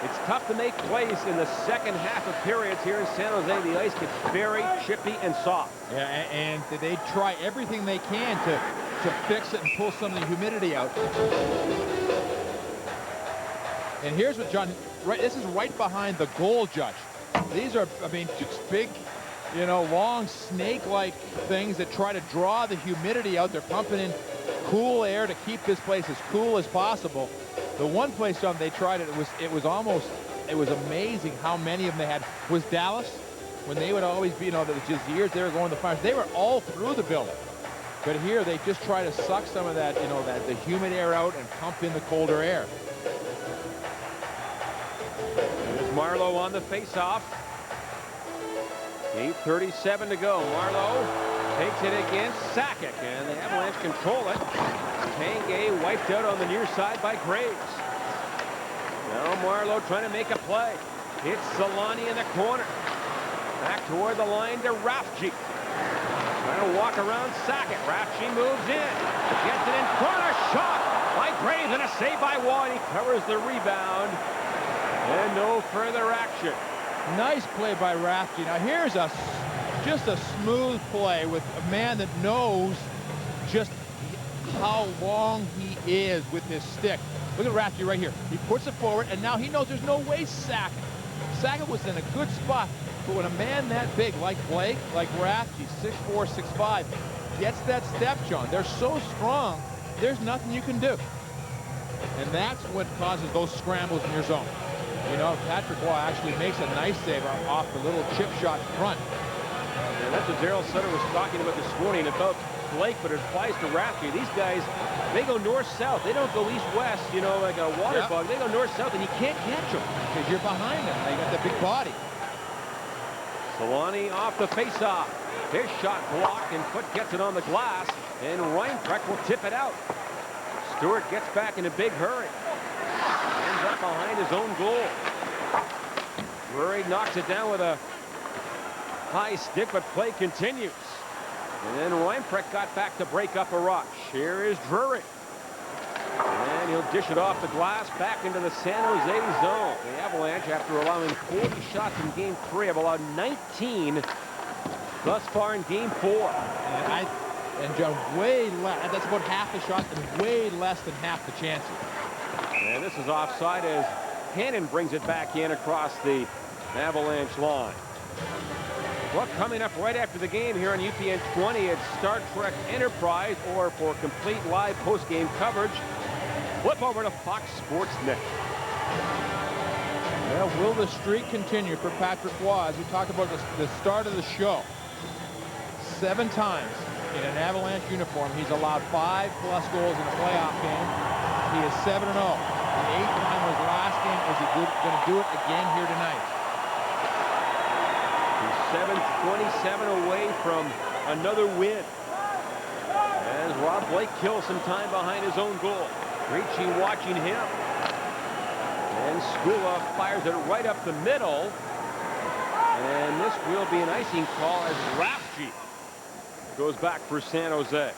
it's tough to make plays in the second half of periods here in San Jose. The ice gets very chippy and soft. Yeah, and they try everything they can to fix it and pull some of the humidity out. And here's what, John, this is right behind the goal judge. These are, I mean, just big, you know, long snake-like things that try to draw the humidity out. They're pumping in cool air to keep this place as cool as possible. The one place, John, they tried it, it was amazing how many of them they had. Was Dallas, when they would always be, you know, there was just years they were going to the finals. They were all through the building. But here they just try to suck some of that, you know, the humid air out and pump in the colder air. There's Marleau on the face-off. 8:37 to go. Marleau takes it against Sakic, and the Avalanche control it. Tanguay wiped out on the near side by Graves. Now Marleau trying to make a play. It's Solani in the corner. Back toward the line to Rafchi. Trying to walk around Sakic. Rafchi moves in. Gets it in front. A shot by Graves and a save by Watt. He covers the rebound. And no further action. Nice play by Rafchi. Now here's just a smooth play with a man that knows just how long he is with his stick. Look at Rafchi right here. He puts it forward, and now he knows there's no way Sakic. Sakic was in a good spot, but when a man that big, like Blake, like Rafchi, 6'4", 6'5", gets that step, John, they're so strong, there's nothing you can do. And that's what causes those scrambles in your zone. You know, Patrick Waugh actually makes a nice save off the little chip shot front. And that's what Daryl Sutter was talking about this morning about Blake, but it applies to Rafchi. These guys, they go north-south. They don't go east-west, you know, like a water bug. They go north-south, and you can't catch them. Because you're behind them. They got the big body. Solani off the face-off. His shot blocked, and Foot gets it on the glass, and Reinprecht will tip it out. Stewart gets back in a big hurry. Ends up behind his own goal. Murray knocks it down with a high stick, but play continues. And then Reinprecht got back to break up a rush. Here is Drury. And he'll dish it off the glass back into the San Jose zone. The Avalanche, after allowing 40 shots in Game 3, have allowed 19 thus far in Game 4. And John, way less. That's about half the shots and way less than half the chances. And this is offside as Hannon brings it back in across the Avalanche line. Well, coming up right after the game here on UPN 20, it's Star Trek Enterprise, or for complete live post-game coverage, flip over to Fox Sports Net. Well, will the streak continue for Patrick Waugh? As we talked about the start of the show, 7 times in an Avalanche uniform, he's allowed 5+ goals in a playoff game. He is 7-0. The 8th time was last game. Is he going to do it again here tonight? 7:27 away from another win. As Rob Blake kills some time behind his own goal. Ricci watching him. And Skula fires it right up the middle. And this will be an icing call as Rafchi goes back for San Jose.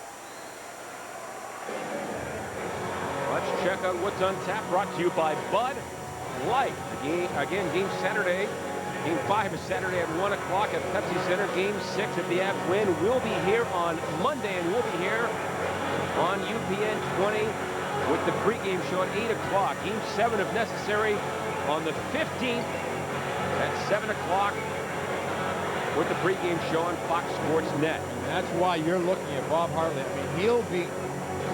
Let's check out what's on tap, brought to you by Bud Light. Game Saturday. Game 5 is Saturday at 1 o'clock at Pepsi Center. Game 6 at the Avs win. We'll be here on Monday, and we'll be here on UPN 20 with the pregame show at 8 o'clock. Game 7, if necessary, on the 15th at 7 o'clock with the pregame show on Fox Sports Net. And that's why you're looking at Bob Hartley. I mean, he'll be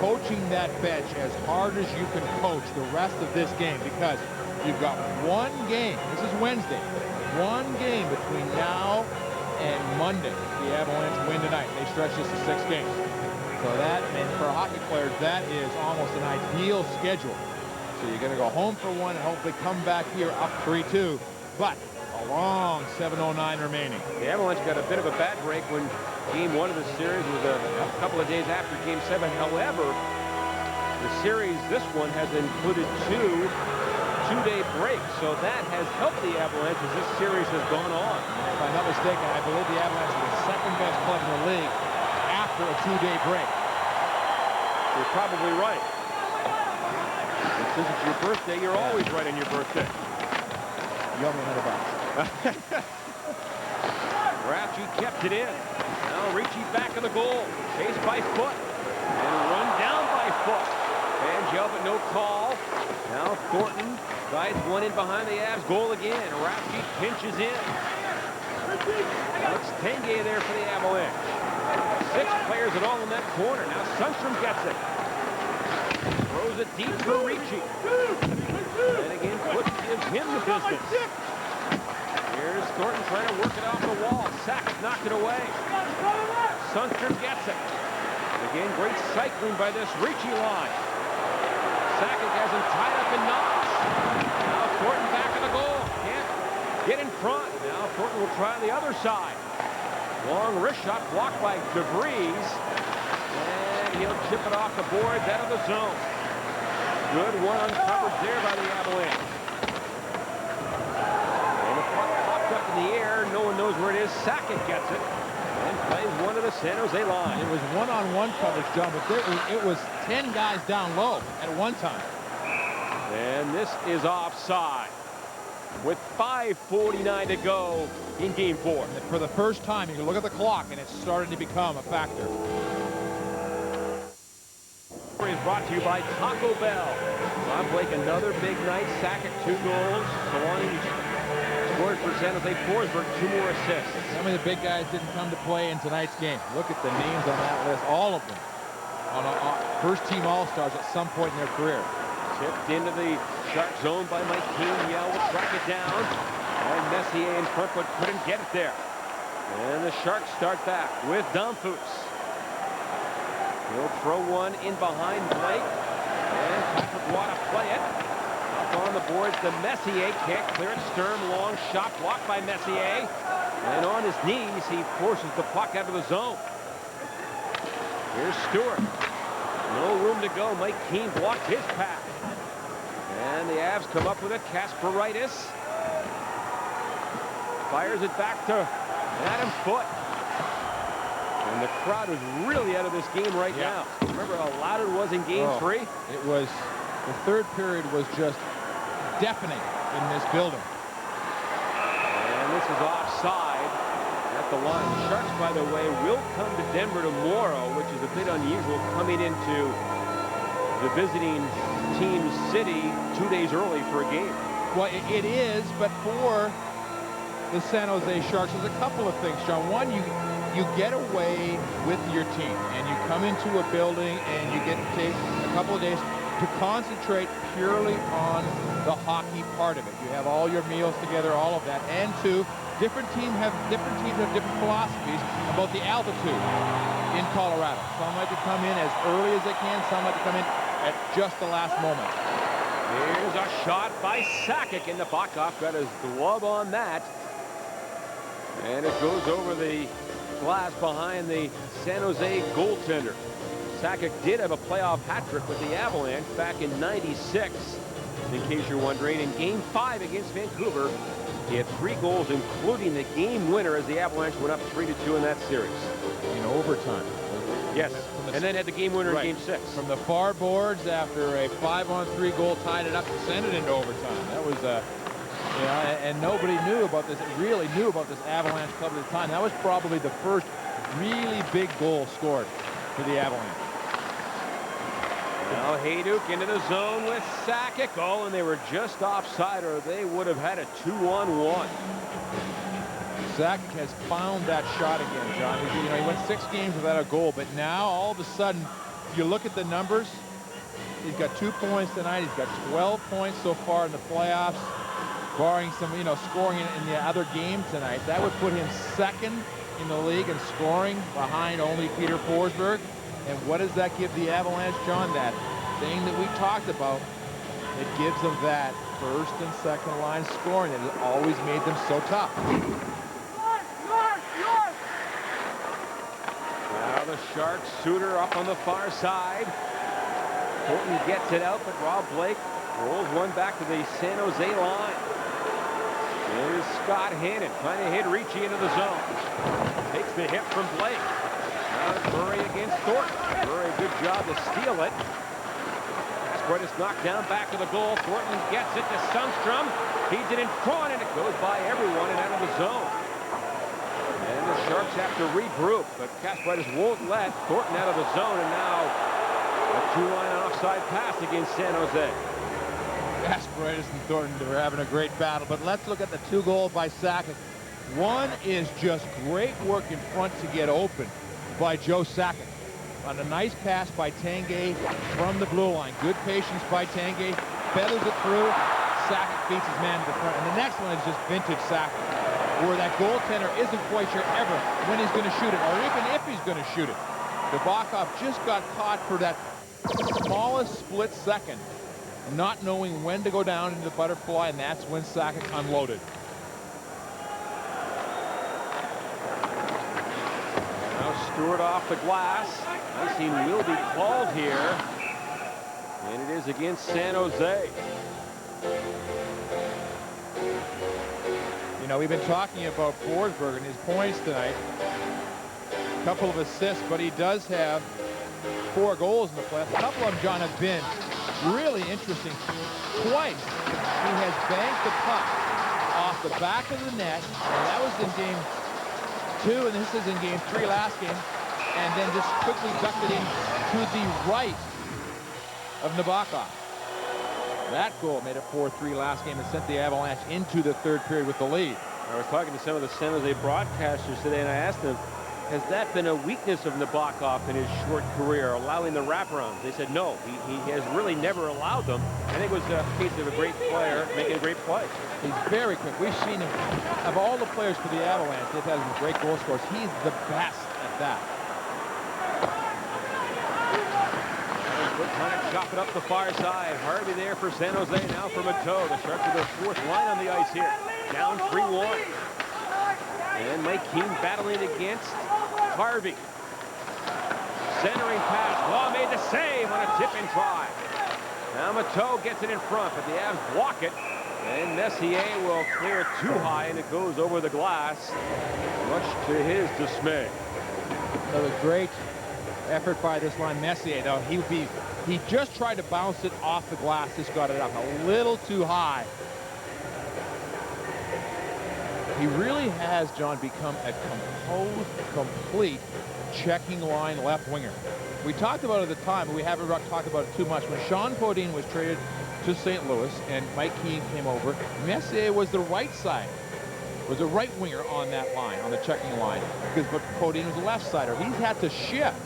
coaching that bench as hard as you can coach the rest of this game, because you've got one game. This is Wednesday. One game between now and Monday. The Avalanche win tonight. They stretch this to 6 games. So that, and for hockey players, that is almost an ideal schedule. So you're going to go home for one and hopefully come back here up 3-2. But a long 7:09 remaining. The Avalanche got a bit of a bad break when Game 1 of the series was a couple of days after Game 7. However, the series, this one, has included two-day breaks, so that has helped the Avalanche as this series has gone on. If I'm not mistaken, I believe the Avalanche are the second best club in the league after a 2-day break. You're probably right. And since it's your birthday, you're always right on your birthday. You owe me $100. Rafchi kept it in. Now Ricci back of the goal. Chased by Foot. And run down by Foot. And yell, but no call. Now Thornton guides one in behind the Avs goal again. Rafchi pinches in. Alex Tanguay there for the Avalanche. 6 players at all in that corner. Now Sundstrom gets it. Throws it deep for Ricci. And again, Foot gives him the business. Here's Thornton trying to work it off the wall. Sakic knocked it away. Sundstrom gets it. Again, great cycling by this Ricci line. Sakic has him tied up in knots. Now Thornton back of the goal. Can't get in front. Now Thornton will try on the other side. Long wrist shot blocked by DeVries. And he'll chip it off the boards out of the zone. Good one uncovered there by the Avalanche. And the puck popped up in the air. No one knows where it is. Sakic gets it and plays one to the San Jose line. It was one-on-one coverage, John, but it was 10 guys down low at one time. And this is offside with 5:49 to go in Game 4. And for the first time, you can look at the clock, and it's starting to become a factor. Is brought to you by Taco Bell. Rob Blake, another big night. Sakic, 2 goals. Solani scores for San Jose. Forsberg, 2 more assists. Some of the big guys didn't come to play in tonight's game. Look at the names on that list. All of them on first-team All-Stars at some point in their career. Tipped into the Shark zone by Mike Keane. Yell will track it down. And Messier in front, but couldn't get it there. And the Sharks start back with Domfus. He'll throw one in behind Blake. And Patrick Watt to play it. Up on the boards to Messier. Can't clear it. Sturm, long shot blocked by Messier. And on his knees, he forces the puck out of the zone. Here's Stewart. No room to go. Mike Keane blocked his pass. And the Avs come up with it. Kasparaitis fires it back to Adam Foote. And the crowd is really out of this game right now. Remember how loud it was in Game 3? It was, the third period was just deafening in this building. And this is offside at the line. The Sharks, by the way, will come to Denver tomorrow, which is a bit unusual, coming into the visiting team's city 2 days early for a game. Well, it is, but for the San Jose Sharks, there's a couple of things, John. One, you get away with your team, and you come into a building, and you get to take a couple of days to concentrate purely on the hockey part of it. You have all your meals together, all of that. And two, different teams have different philosophies about the altitude in Colorado. Some like to come in as early as they can. Some like to come in at just the last moment. Here's a shot by Sakic, and the Bakov got his glove on that. And it goes over the glass behind the San Jose goaltender. Sakic did have a playoff hat trick with the Avalanche back in '96, in case you're wondering. In Game 5 against Vancouver, he had 3 goals, including the game winner as the Avalanche went up 3-2 in that series. In overtime. Yes, and then had the game winner in Game 6. From the far boards after a 5-on-3 goal tied it up to send it into overtime. That was and nobody knew about this, really knew about this Avalanche club at the time. That was probably the first really big goal scored for the Avalanche. Now Hayduk into the zone with Sakic. Oh, and they were just offside, or they would have had a 2-on-1. Sakic has found that shot again, John. He went 6 games without a goal, but now all of a sudden, if you look at the numbers, he's got 2 points tonight. He's got 12 points so far in the playoffs, barring some, scoring in the other game tonight. That would put him second in the league in scoring, behind only Peter Forsberg. And what does that give the Avalanche, John? That thing that we talked about. It gives them that first and second line scoring that has always made them so tough. Now the Sharks Suter up on the far side. Thornton gets it out, but Rob Blake rolls one back to the San Jose line. There's Scott Hannon trying to hit Ricci into the zone. Takes the hit from Blake. Now Murray against Thornton. Murray, good job to steal it. Asprey knocked down back to the goal. Thornton gets it to Sundstrom. Feeds it in front, and it goes by everyone and out of the zone. And the Sharks have to regroup, but Kasparaitis won't let Thornton out of the zone, and now a 2-line offside pass against San Jose. Kasparaitis and Thornton are having a great battle, but let's look at the 2 goals by Sakic. One is just great work in front to get open by Joe Sakic on a nice pass by Tanguay from the blue line. Good patience by Tanguay, feathers it through. Sakic beats his man to the front, and the next one is just vintage Sakic, where that goaltender isn't quite sure ever when he's going to shoot it, or even if he's going to shoot it. Nabokov just got caught for that smallest split second, not knowing when to go down into the butterfly, and that's when Sakic unloaded. Now Stewart off the glass. Icing will be called here, and it is against San Jose. We've been talking about Forsberg and his points tonight. A couple of assists, but he does have 4 goals in the playoffs. A couple of them, John, have been really interesting. Twice, he has banked the puck off the back of the net, and that was in game 2, and this is in game 3 last game, and then just quickly ducked it in to the right of Nabokov. That goal made it 4-3 last game and sent the Avalanche into the 3rd period with the lead. I was talking to some of the San Jose broadcasters today, and I asked them, has that been a weakness of Nabokov in his short career, allowing the wraparounds? They said no, he has really never allowed them. I think it was a case of a great player making a great play. He's very quick. We've seen him, of all the players for the Avalanche, they've had some great goal scorers. He's the best at that. Trying to chop it up the far side. Harvey there for San Jose, now for Mateau. The Sharks are their 4th line on the ice here. Down 3-1. And Mike Keane battling against Harvey. Centering pass. Law made the save on a tip-in try. Now Mateau gets it in front, but the Avs block it. And Messier will clear it too high, and it goes over the glass, much to his dismay. Another great effort by this line. Messier, though, he just tried to bounce it off the glass. Just got it up a little too high. He really has, John, become a composed, complete checking line left winger. We talked about it at the time, but we haven't talked about it too much. When Sean Podine was traded to St. Louis and Mike Keane came over, Messier was the right side, was a right winger on that line, on the checking line, because Podine was a left sider. He's had to shift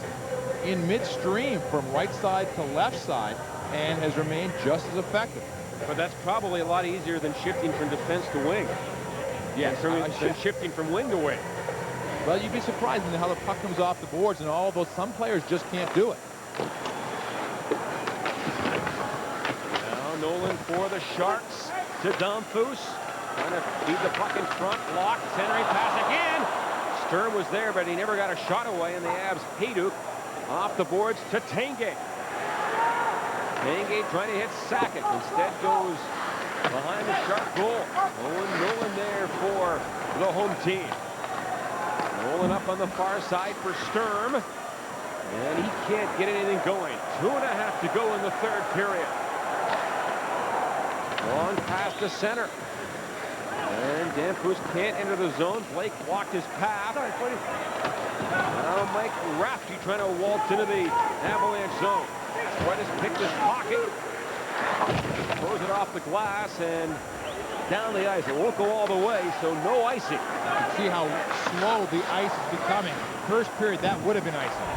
in midstream from right side to left side and has remained just as effective. But that's probably a lot easier than shifting from defense to wing. Yes, than shifting from wing to wing. Well, you'd be surprised in how the puck comes off the boards and all those. Some players just can't do it. Now Nolan for the Sharks to Dumfus. Trying to feed the puck in front. Blocked. Centering pass again. Sturm was there, but he never got a shot away, and the Avs Hayduk off the boards to Tanguay. Tanguay trying to hit Sakic. Instead goes behind the Shark goal. Nolan there for the home team. Nolan up on the far side for Sturm. And he can't get anything going. 2.5 to go in the 3rd period. Long pass to center. And Dumfus can't enter the zone. Blake blocked his path. Now Mike Rafferty trying to waltz into the Avalanche zone. Sweat has picked his pocket. Throws it off the glass and down the ice. It won't go all the way, so no icing. You can see how slow the ice is becoming. First period, that would have been icing.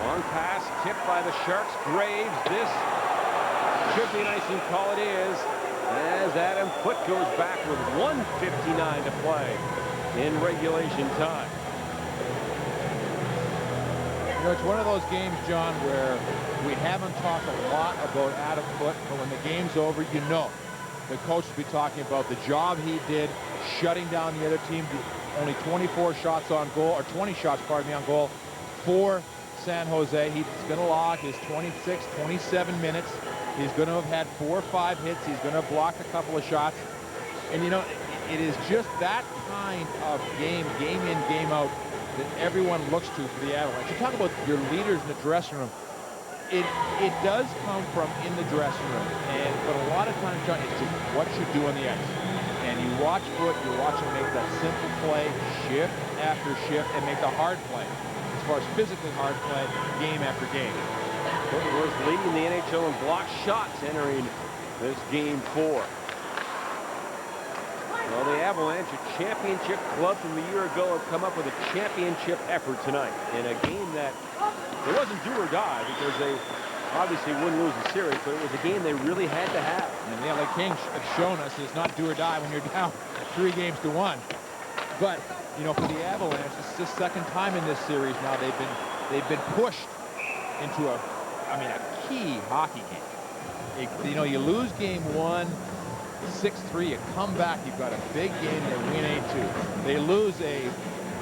Long pass tipped by the Sharks. Graves. This should be an icing call. It is, as Adam Foote goes back with 1:59 to play in regulation time. You know, it's one of those games, John, where we haven't talked a lot about Adam Foote, but when the game's over, you know the coach will be talking about the job he did shutting down the other team. Only 24 shots on goal, or 20 shots, pardon me, on goal for San Jose. He's going to log his 26, 27 minutes. He's going to have had 4 or 5 hits. He's going to have blocked a couple of shots. And, you know, it is just that kind of game in, game out, that everyone looks to for the Avalanche. You talk about your leaders in the dressing room. It does come from in the dressing room, but a lot of times, John, it's just what you do on the ice. And you watch Foote, you watch him make that simple play, shift after shift, and make the hard play, as far as physically hard play, game after game. Foote was leading the NHL in blocked shots entering this game 4. Well, the Avalanche, a championship club from a year ago, have come up with a championship effort tonight in a game that it wasn't do or die, because they obviously wouldn't lose the series, but it was a game they really had to have. And the LA Kings have shown us it's not do or die when you're down 3-1. But, you know, for the Avalanche, it's the second time in this series now they've been pushed into a key hockey game. You know, you lose game 1, 6-3, you come back, you've got a big game, they win 8-2. They lose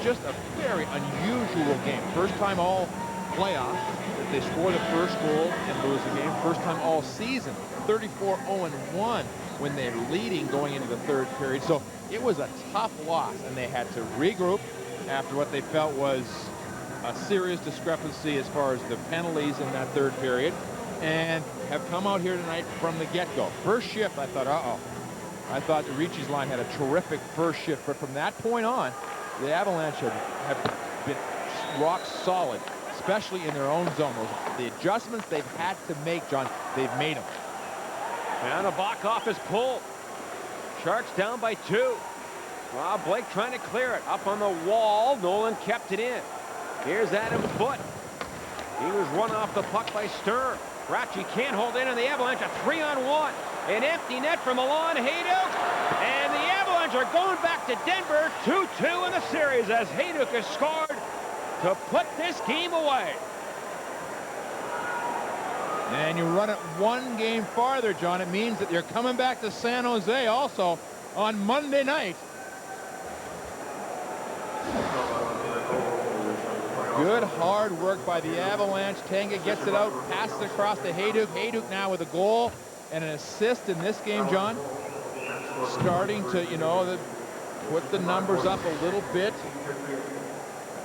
just a very unusual game. First time all playoffs that they score the first goal and lose the game. First time all season, 34-0-1 when they're leading going into the third period. So it was a tough loss, and they had to regroup after what they felt was a serious discrepancy as far as the penalties in that third period, and have come out here tonight from the get-go. First shift, I thought, I thought Ricci's line had a terrific first shift, but from that point on, the Avalanche have been rock solid, especially in their own zone. The adjustments they've had to make, John, they've made them. And a Backoff is pulled. Sharks down by 2. Well, Blake trying to clear it. Up on the wall, Nolan kept it in. Here's Adam Foote. He was run off the puck by Stern. Ratchy can't hold in on the Avalanche. A 3-on-1. An empty net from Milan Hayduk. And the Avalanche are going back to Denver. 2-2 in the series as Hayduk has scored to put this game away. And you run it one game farther, John. It means that you're coming back to San Jose also on Monday night. Good hard work by the Avalanche. Tanga gets it out, passes it across to Hayduk. Hayduk now with a goal and an assist in this game, John. Starting to, you know, put the numbers up a little bit.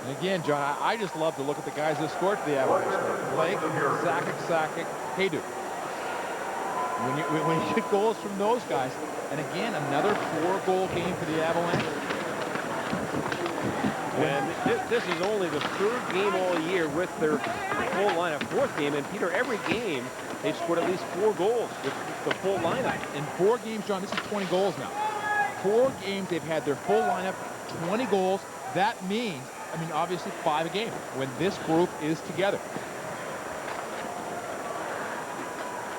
And again, John, I just love to look at the guys that scored for the Avalanche. Blake, Sakic, Hayduk. When you get goals from those guys, and again, another 4-goal game for the Avalanche. And this is only the 3rd game all year with their full lineup. 4th game, and Peter, every game they've scored at least 4 goals with the full lineup. In 4 games, John, this is 20 goals now. 4 games they've had their full lineup, 20 goals. That means, I mean, obviously 5 a game when this group is together.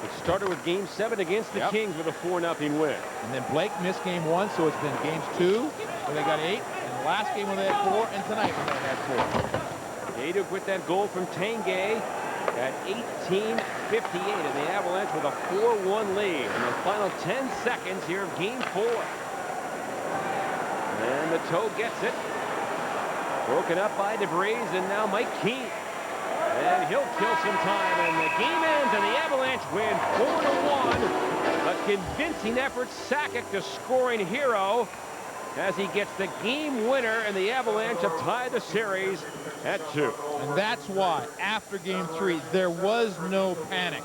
It started with game 7 against the Kings with a 4-0 win. And then Blake missed game 1, so it's been games 2 where they got 8, and the last game when they had 4, and tonight when they had 4. Hayduk with that goal from Tanguay at 18:58, and the Avalanche with a 4-1 lead in the final 10 seconds here of game 4. And the toe gets it. Broken up by DeVries, and now Mike Keane. And he'll kill some time, and the game ends, and the Avalanche win 4-1. A convincing effort. Sakic, the scoring hero, as he gets the game winner, and the Avalanche have tied the series at 2. And that's why, after game 3, there was no panic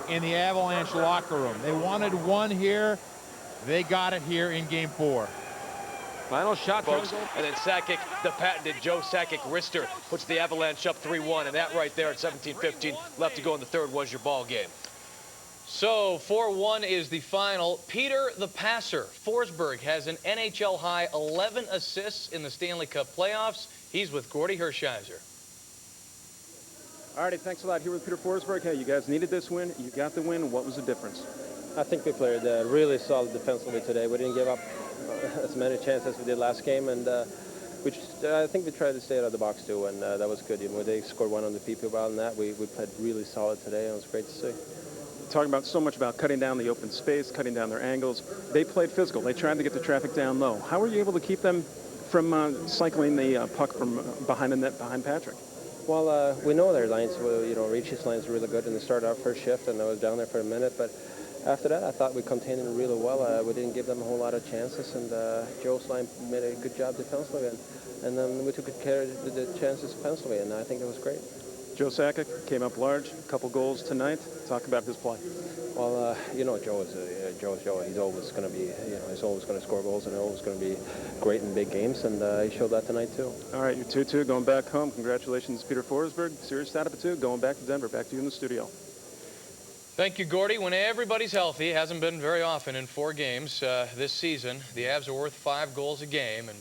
in the Avalanche locker room. They wanted one here. They got it here in game 4. Final shot, folks. And then Sakic, the patented Joe Sakic wrister, puts the Avalanche up 3-1. And that right there at 17:15 left to go in the third was your ball game. So 4-1 is the final. Peter the Passer Forsberg has an NHL high 11 assists in the Stanley Cup playoffs. He's with Gordy Hershiser. All righty, thanks a lot. Here with Peter Forsberg. Hey, you guys needed this win. You got the win. What was the difference? I think we played really solid defensively today. We didn't give up as many chances as we did last game, and I think we tried to stay out of the box too, and that was good. Even when they scored one on the PPO and that, we played really solid today, and it was great to see. Talking about so much about cutting down the open space, cutting down their angles. They played physical. They tried to get the traffic down low. How were you able to keep them from cycling the puck from behind the net, behind Patrick? Well, we know their lines. You know, Ricci's line is really good, and they started our first shift, and I was down there for a minute, but after that, I thought we contained them really well. We didn't give them a whole lot of chances, and Joe's line made a good job defensively, and then we took care of the chances offensively, and I think it was great. Joe Sakic came up large, a couple goals tonight. Talk about his play. Well, you know, Joe is Joe. He's always going to be, he's always going to score goals, and always going to be great in big games, and he showed that tonight too. All right, you're 2-2 going back home. Congratulations, Peter Forsberg. Series stat up at 2, going back to Denver. Back to you in the studio. Thank you, Gordy. When everybody's healthy, it hasn't been very often in 4 games this season. The Avs are worth 5 goals a game, and